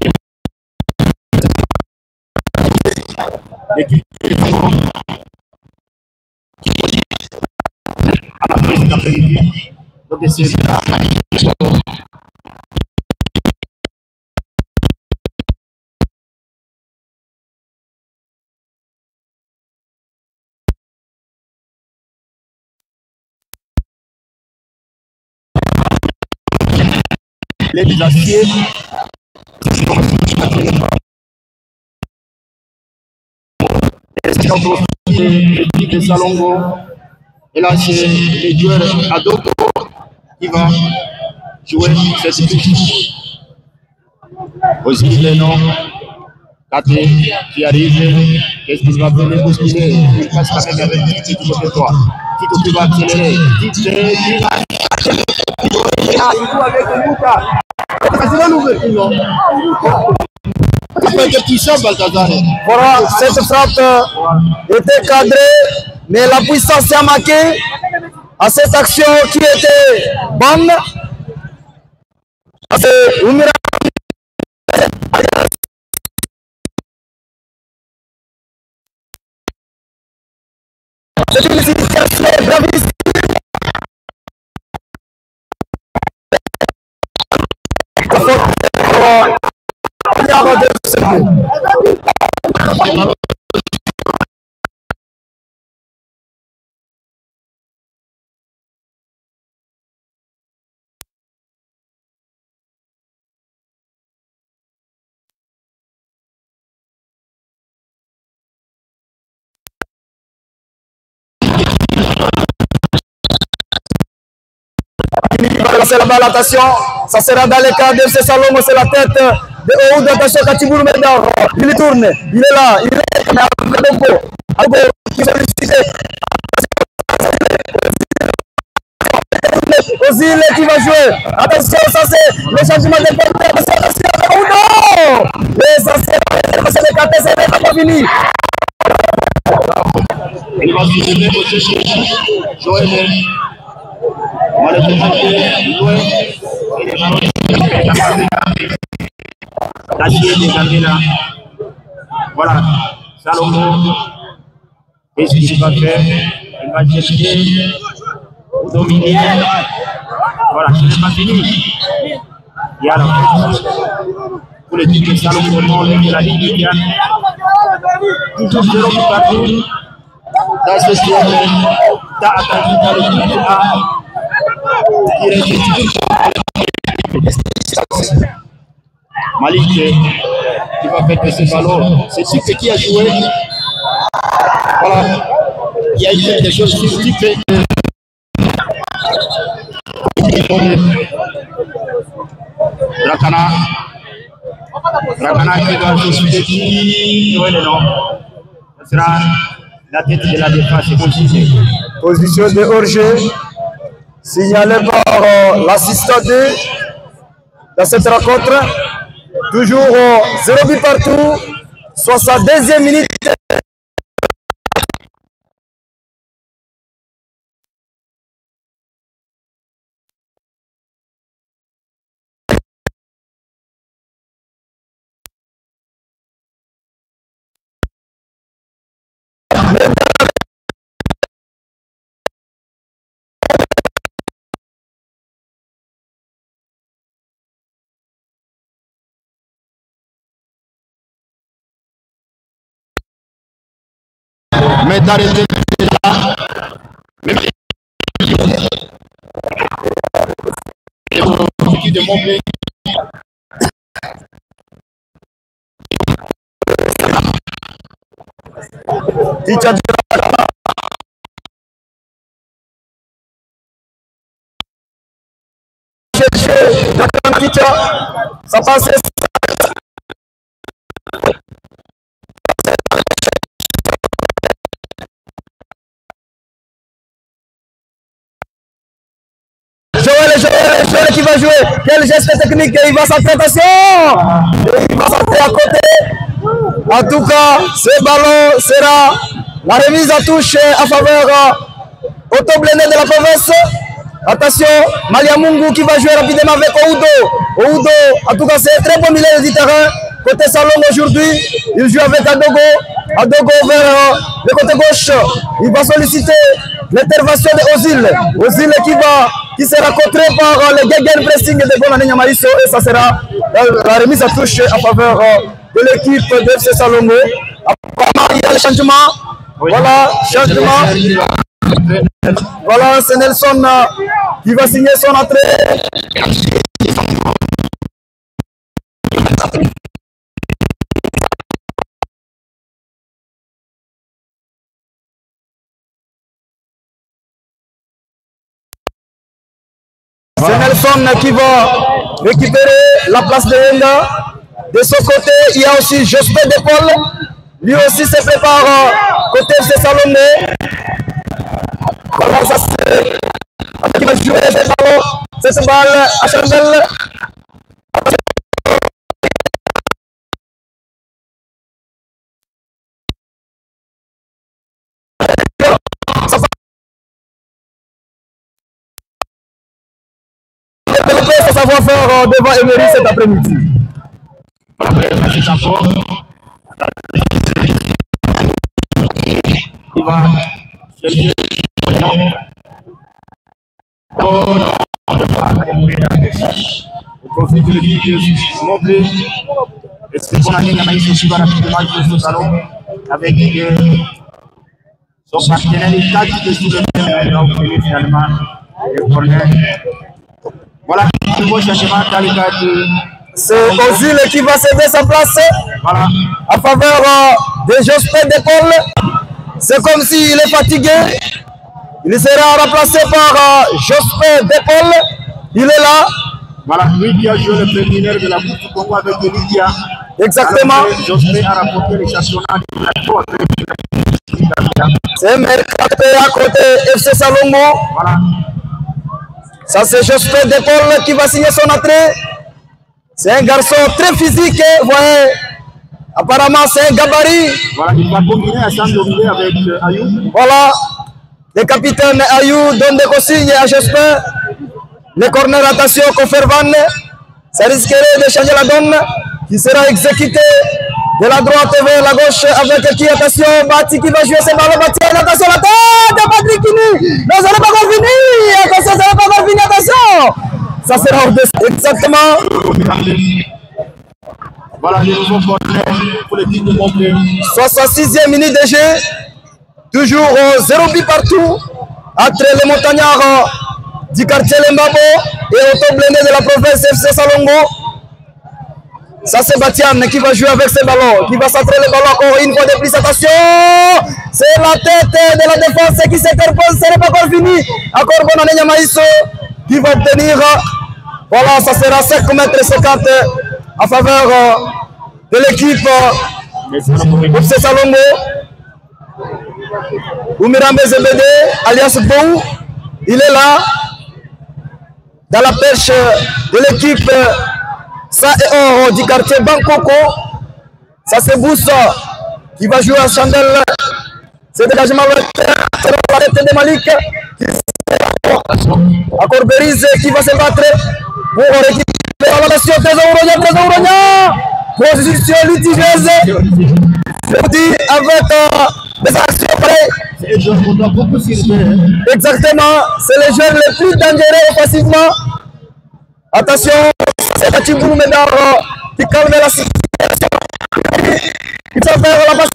L'équipe à la prise d'après-midi. Donc, c'est les aciers. L'équipe de Salongo. Et là, c'est les joueurs Adogo qui va jouer cette touche. Aussi, les noms. Katé qui arrive. Qu'est-ce qu'il va venir bousculer? Il passe quand même avec Tito du côté droit. Tito qui va accélérer. Tito qui va. Il joue avec Mouka. Voilà, cette frappe était cadrée, mais la puissance a marqué à cette action qui était bonne. C'est une situation gravissime. C'est la balle, attention, ça sera dans les cas de FC Salongo, c'est la tête de Oud, attention, Katiboulou maintenant, il tourne, il est là, il est là, Adogo, qui sollicite, Ozil qui va jouer, attention, ça c'est le changement de porteur, attention, oh non, et ça c'est le capé, c'est pas fini. Il va se lever pour chercher Joël. Malheureusement, loin. Il est ballon. Tachier dégagé là. Voilà. Salomon. Qu'est-ce qu'il va faire? Il va chercher. Dominer. Voilà, ce n'est pas fini. Il y a la pour le titre de Salomon de la Ligue indienne. Toujours 0 partout. Dans ce siècle, tu as attendu dans le titre A. Malik qui va faire ce ballon. C'est Tipe qui a joué. Voilà. Il y a eu des choses sur Tipe. Rakana qui doit jouer sur le nom. Ce sera la tête de la défense. Position de hors-jeu. Signalé par l'assistant dans cette rencontre. Toujours 0 but partout. 62e minute. Mais d'arrêter là, même l'équipe de Montpellier. Ça passe. va jouer. Quel geste technique, il va centrer, attention. Il va centrer à côté. En tout cas, ce ballon sera la remise à touche en faveur au top blindé de la province. Attention, Maliamungu qui va jouer rapidement avec Oudo. Oudo, en tout cas, c'est un très bon milieu du terrain. Côté Salon aujourd'hui, il joue avec Adogo. Adogo vers le côté gauche. Il va solliciter l'intervention de Ozil. Ozil qui sera contré par le Gegen pressing de Bonanina Maïso. Et ça sera la remise à touche en faveur de l'équipe de FC Salongo. Apparemment, il y a le changement. Voilà, changement. Voilà, c'est Nelson qui va signer son entrée. C'est Nelson qui va récupérer la place de Yenga. De son côté, il y a aussi Jospin d'épaule. Lui aussi se prépare côté FC Salomé. Voilà, ça c'est qui va jouer ce ballon. C'est ce balle à Chandel. Ça savoir faire devant Emery cet après-midi. Il va chercher avec son partenaire finalement le corner. Voilà, c'est Ozil qui va céder sa place voilà. En faveur de Jospin d'épaule. C'est comme s'il est fatigué. Il sera remplacé par Jospin d'épaule. Il est là. Voilà, lui qui a joué le préliminaire de la Coupe du Congo avec Lydia. Exactement. Jospin a rapporté les championnats de la c'est Mercaté à côté FC Salongo. Voilà. Ça c'est Jospin d'épaule qui va signer son entrée. C'est un garçon très physique, vous voyez. Apparemment c'est un gabarit. Voilà, il va combiner à Saint-Domingue avec Ayou. Voilà, le capitaine Ayou donne des consignes à Jospin. Le corner, attention, Kofervan. Ça risquerait de changer la donne. Qui sera exécuté de la droite vers la gauche avec qui, attention, Bati qui va jouer ce ballon. Bati, attention, la tête de Patrick Kini. Non, ça n'est pas encore fini. Attention, ça n'est pas encore fini, attention. Ça sera hors de... Exactement. Voilà les nouveaux corners pour l'équipe de Montpellier. 66e minute de jeu. Toujours 0 but partout entre les montagnards du quartier Lembabo et au top blindé de la province FC Salongo. Ça c'est Batian qui va jouer avec ce ballon, qui va centrer le ballon encore une fois de plus. Attention, c'est la tête de la défense qui s'interpose, ce n'est pas encore fini. Encore Bonanenya Maïso qui va obtenir. Voilà, ça sera 5 mètres 50 en faveur de l'équipe FC Salongo. Oumirambe Zebede, alias Bou, il est là, dans la perche de l'équipe Ça et Or du quartier Bankoko. Ça c'est Boussa qui va jouer à Chandel. C'est dégagement c'est la tête de Malik. Encore Berise qui va se battre pour récupérer la nation. Trésor position litigieuse. Avec des actions prêtes. Exactement, c'est les joueurs les plus dangereux offensivement. Attention, c'est la Tibou Médard qui calme la situation. Il s'affaire la passe.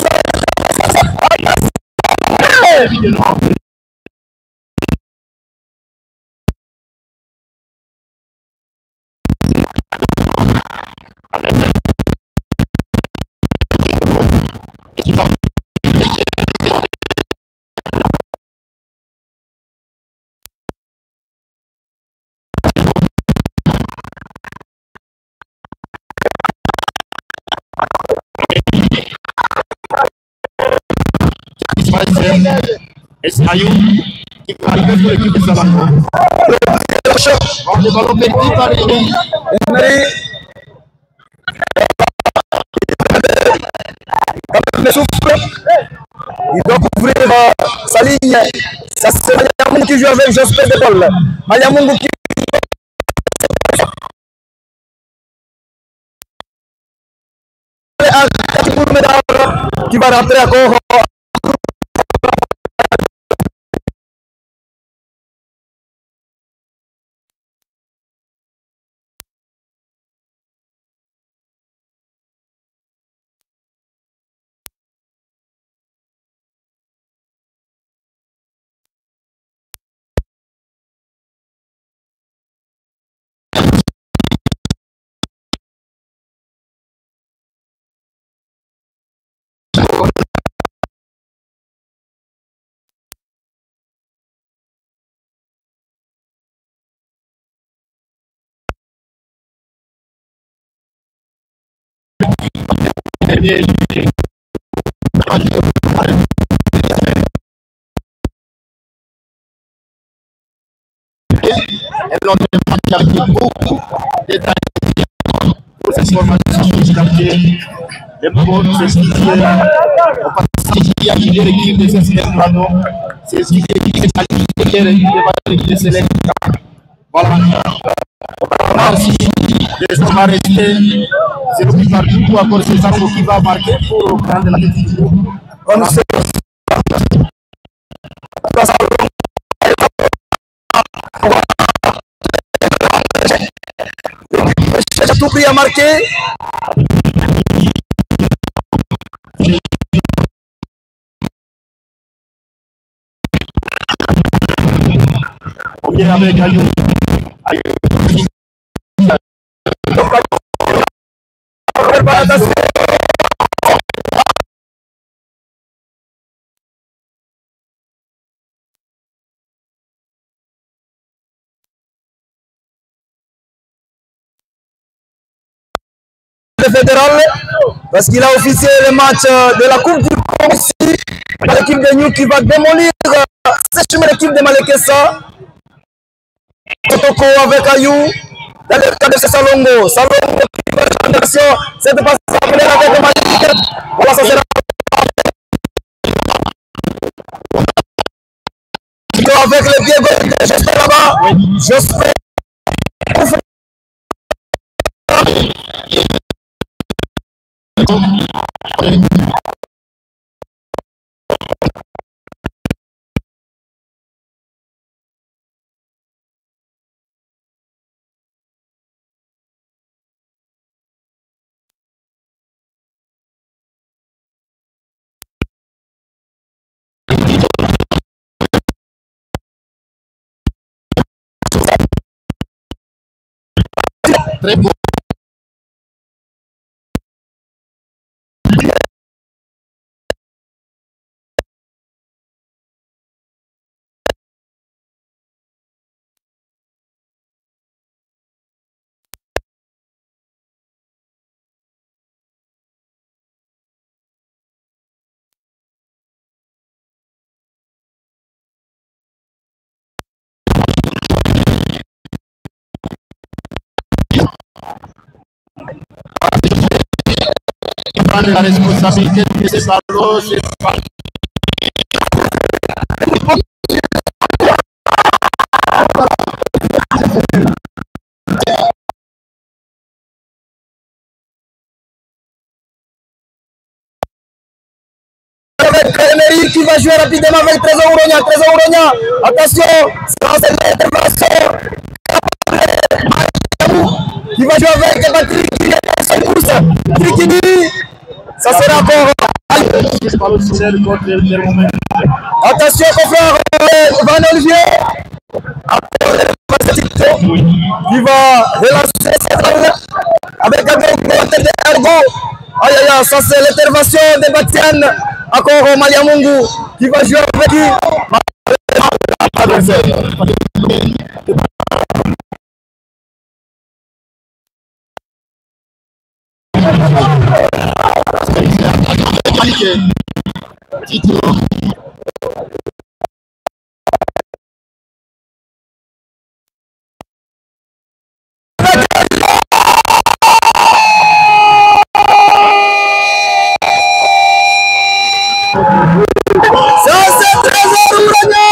Et c'est Ayou qui va arriver pour l'équipe de Salongo. gauche. Le ballon perdu par Emery. Emery. Il souffle. Il doit couvrir sa ligne. Ça c'est Maliamungu qui joue avec Jospin de Paul. Maliamungu qui va rentrer encore. Et l'on demande beaucoup de détails pour cette formation du quartier. Les mots de ce quartier, on passe à l'équipe de ce Brano, c'est ce qui est l'équipe de Select. Voilà. Merci. Les hommes restés, c'est le qui marque tout, encore c'est ça qui va marquer pour prendre la petite. On sait. J'ai tout pris à marquer. On vient avec Ayou. Fédéral parce qu'il a officié le match de la Coupe du Monde ici. L'équipe de New qui va démolir sèchement l'équipe de Malekessa. Toko avec Ayou dans le cas de Salongo. Salongo qui va en action. Cette passe appelée avec Malekessa. Voilà, ça sera avec le pied gauche. J'espère là-bas. J'espère. Très beau. Prendre la responsabilité de ces ballons, c'est pas. Emery qui va jouer rapidement avec Trésor Ouronia. Trésor Ouronia, attention, c'est l'intervention. Qui va jouer avec Patrick qui est sur course. Trikini, ça sera encore. Attention, confrère Van Olivier. Qui va relancer cette balle avec un gros d'Ergo. Aïe aïe aïe, ça c'est l'intervention de Batian. Encore Maliamungu qui va jouer avec qui. Ça c'est Trésor Ouragna.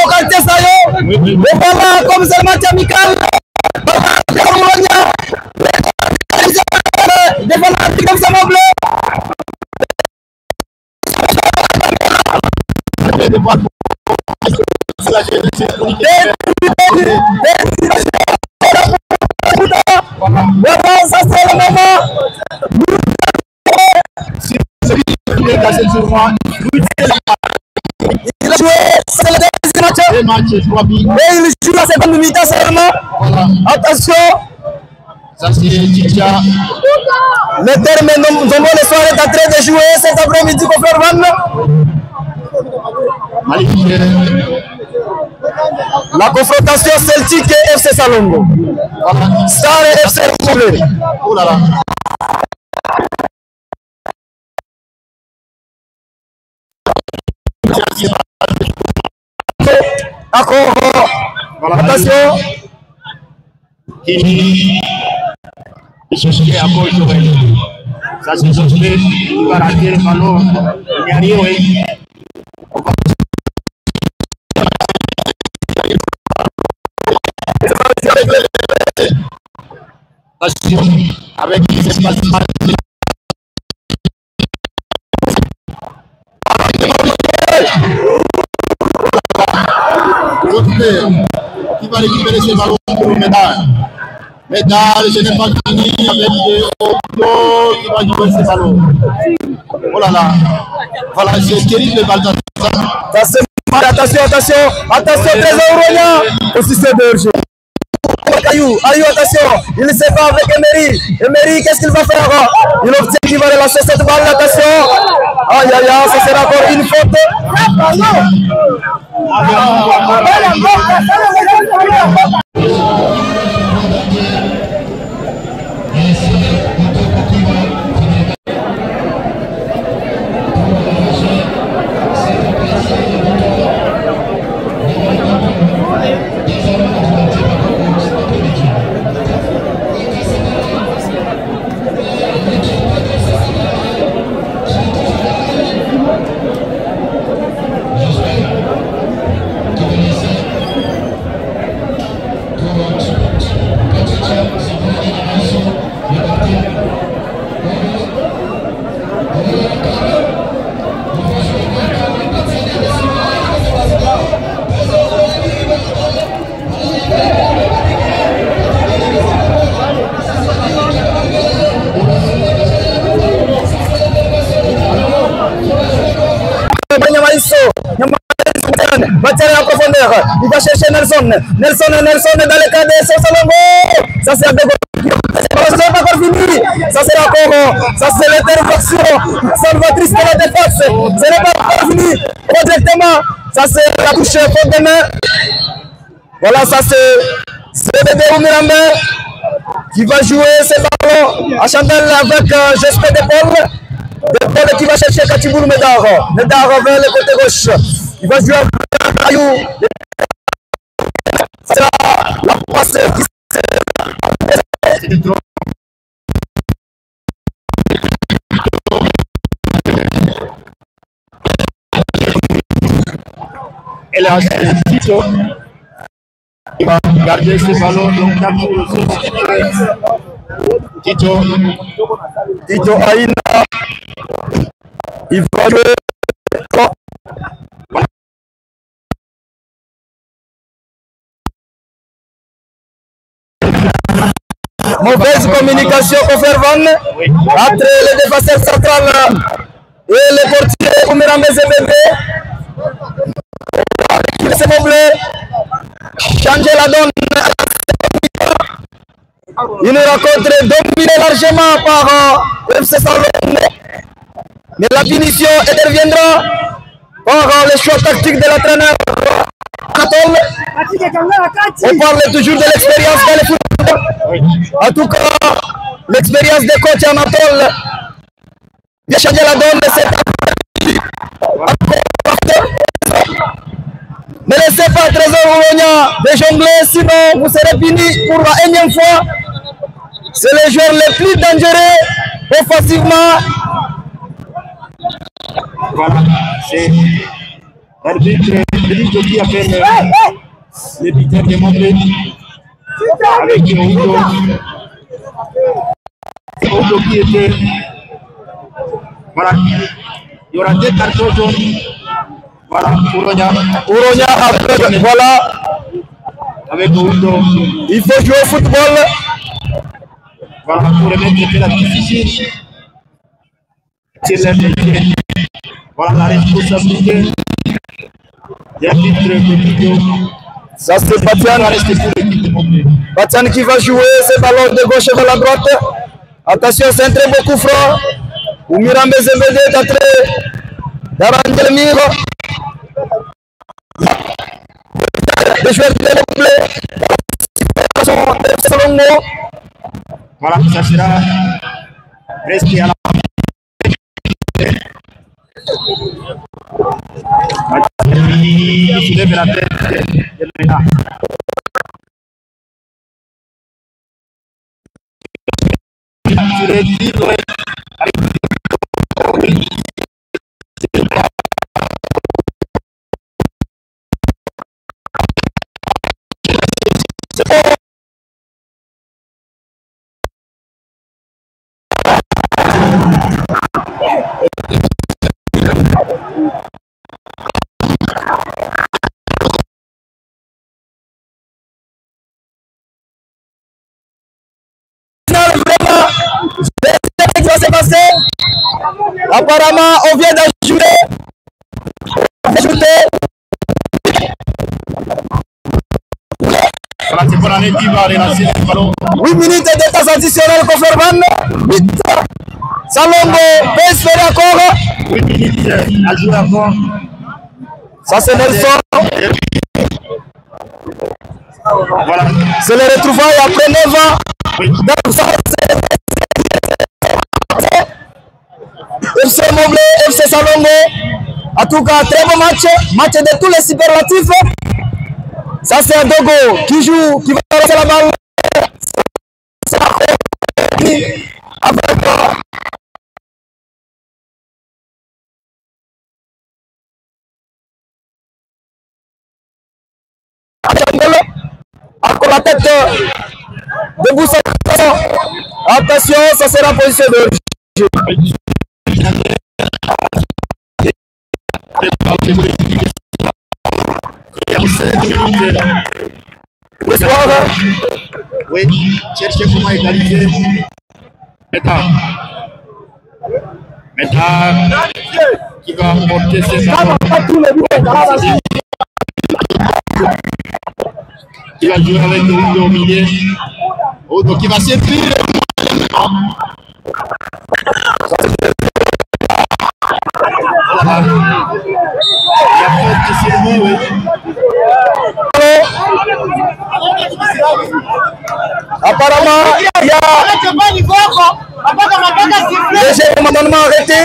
Au quartier Sayo. Et voilà comme c'est le match amical. Ouragna. Devant la comme ça mon bleu. Voilà, ça c'est le moment. Il a joué, c'est le deuxième match. Et il joue la seconde mi-temps seulement. Attention. Ça c'est Titia. Le terme Ndombo le soir est en train de jouer cet après-midi contre Ferman. La confrontation Celtic et FC Salongo. Star et FC Moblé. Oh là là. Encore. Voilà. Attention. Kini. Chercher à gauche. Ça c'est Josué. Il va rater le ballon. Il y a rien. Avec les espaces. Qui va récupérer ce ballon pour le médaille. Médaille, je n'ai pas fini avec Odo qui va jouer ce ballon. Oh là là. Voilà, c'est terrible le ballon. Attention, attention, attention, Trésor Ouragna. Aussi c'est berger. Ayou, attention, il se bat avec Emery. Emery, qu'est-ce qu'il va faire? Il obtient qu'il va relancer cette balle, attention. Aïe, aïe, aïe, ça sera encore une faute. Bataille en profondeur, il va chercher Nelson dans le cadre de Salongo. Ça c'est un dégo. Ça n'est pas encore fini. Ça c'est encore, ça c'est l'intervention salvatrice de la défense. Ce n'est pas encore fini. Directement, ça c'est la touche faute de main. Voilà, ça c'est bébé Oumirambé qui va jouer ce ballon à Chandel avec geste d'épaule. D'épaule qui va chercher Katiboulou Medaro. Medaro vers le côté gauche. Il va jouer avec Ayou. C'est la passe qui Et là, c'est Tito. Il va garder ce ballon. Donc, Tito Aïna. Il va jouer. Mauvaise communication pour faire Van entre le défenseur central et le portier Oumirambé Zebebe. C'est Moblé. Changer la donne. Une rencontre dominée largement par FC Salongo. Mais la punition interviendra par le choix tactique de l'entraîneur. On parle toujours de l'expérience dans le football. En tout cas, l'expérience des coachs Anatole vient changer la donne de cette. Ne laissez pas Trésor Ouragna de jongler, sinon vous serez puni pour la énième fois. C'est le joueur le plus dangereux Effectivement. Voilà, c'est l'arbitre qui appelle les buteurs de Moblé avec Oudo qui était. Voilà, il y aura 2 cartons jaunes. Voilà, Ouronia avec, voilà. Avec Oudo. Il faut jouer au football. Voilà, pour remettre la difficile. Voilà la responsabilité des arbitres de vidéo. Ça c'est Batian qui va jouer ce ballon de gauche vers la droite. Attention, c'est un très beau coup franc. Oumirambe Zembede est entré d'arranger le mur. Les joueurs de Moblé. Voilà, ça sera presque à la il soulève la tête de l'État. Sur les livres, Apparemment, on vient d'ajouter. 8 minutes de temps additionnel Koferman. Salongo peut espérer encore. 8 minutes à jouer encore. Ça c'est Nelson. Voilà. C'est le retrouvailles après 9 ans. Oui. FC Moblé, FC Salongo. En tout cas, très bon match. Match de tous les superlatifs. Ça c'est un Dogo qui joue, qui va lancer la balle. Encore la tête de Boussa. Attention, ça sera position de jeu. Oui, cherchez comment égaliser. Maintenant, qui va monter ses ballons. Qui va jouer avec Oudo au milieu. Oudo qui va s'épiler. Voilà. Il y a faute qui s'est mis, oui. Apparemment, il y a deuxième momentanément arrêté.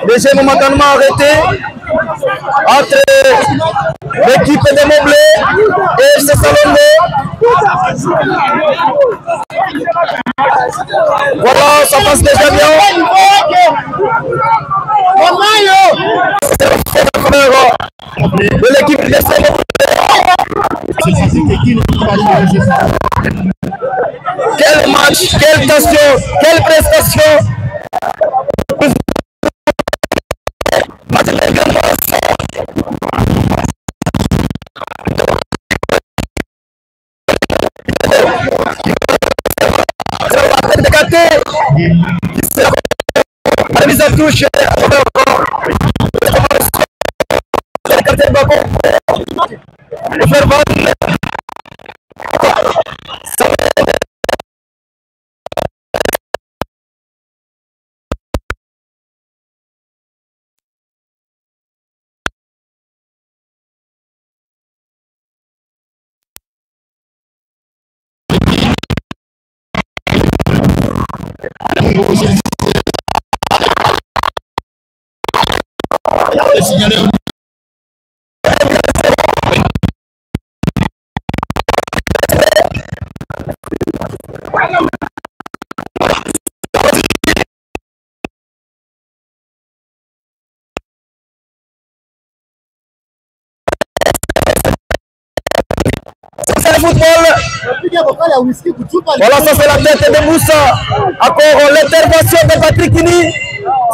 Deuxième momentanément arrêté entre l'équipe de Moblé et FC Salongo. Voilà, ça passe déjà bien. De l'équipe de FC Quel match, quelle tension, quelle prestation. La mise à touche. football. Voilà, ça c'est la tête de Moussa. Encore l'intervention de Patrick Kini.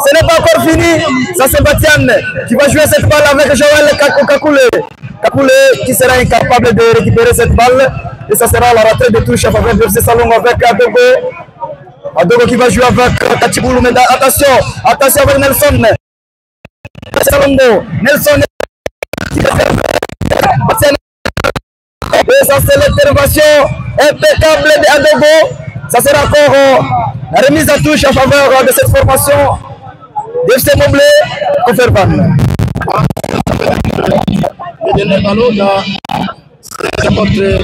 Ce n'est pas encore fini. Ça c'est Batian qui va jouer cette balle avec Joël Kakoulé. Kakoulé qui sera incapable de récupérer cette balle. Et ça sera la rentrée de touche à faveur de FC Salongo avec Adogo. Adogo qui va jouer avec Katiboulou. Mais attention, attention avec Nelson. Salongo. Nelson. Et ça c'est l'intervention impeccable d'Adogo. Ça sera encore la remise à touche en faveur de cette formation d'FC Moblé Kofervan. Le dernier ballon là, c'est contre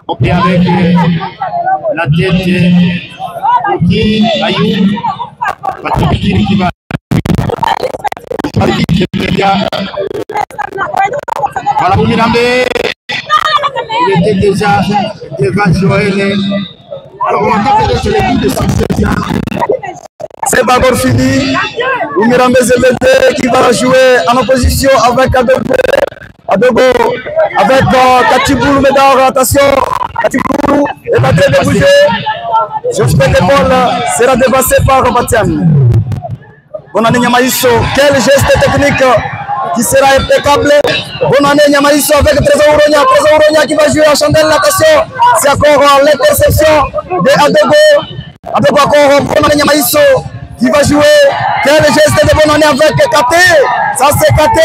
on fait avec la tête qui Ayou, Patrick qui va voilà, vous il était déjà devant Joël. Alors on va taper sur les coups de Saint-Sébastien. C'est pas encore fini. Oumirambe Zebete qui va jouer en opposition avec Adogo. Adogo avec Katiboulou Médard. Attention, Katiboulou est en train de bouger. Je fais l'épaule sera dépassé par Batian. Bonne année Nyamaïso. Quel geste technique qui sera impeccable. Bonne année Nyamaïso avec Trésor Ouronia. Trésor Ouronia qui va jouer à Chandelle. Attention, c'est encore l'interception de Adogo. Adogo encore bonne année Nyamaïso qui va jouer. Quel geste de bonne année avec Katé. Ça c'est Katé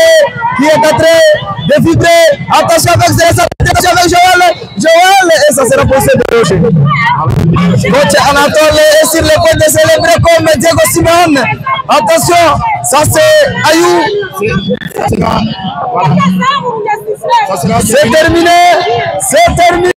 qui est en train de vibrer. Attention avec Joël. Joël et ça sera possible de rocher. Coach Anatole est sur le point de célébrer comme Diego Simon. Attention, ça c'est Ayou. C'est terminé. C'est terminé.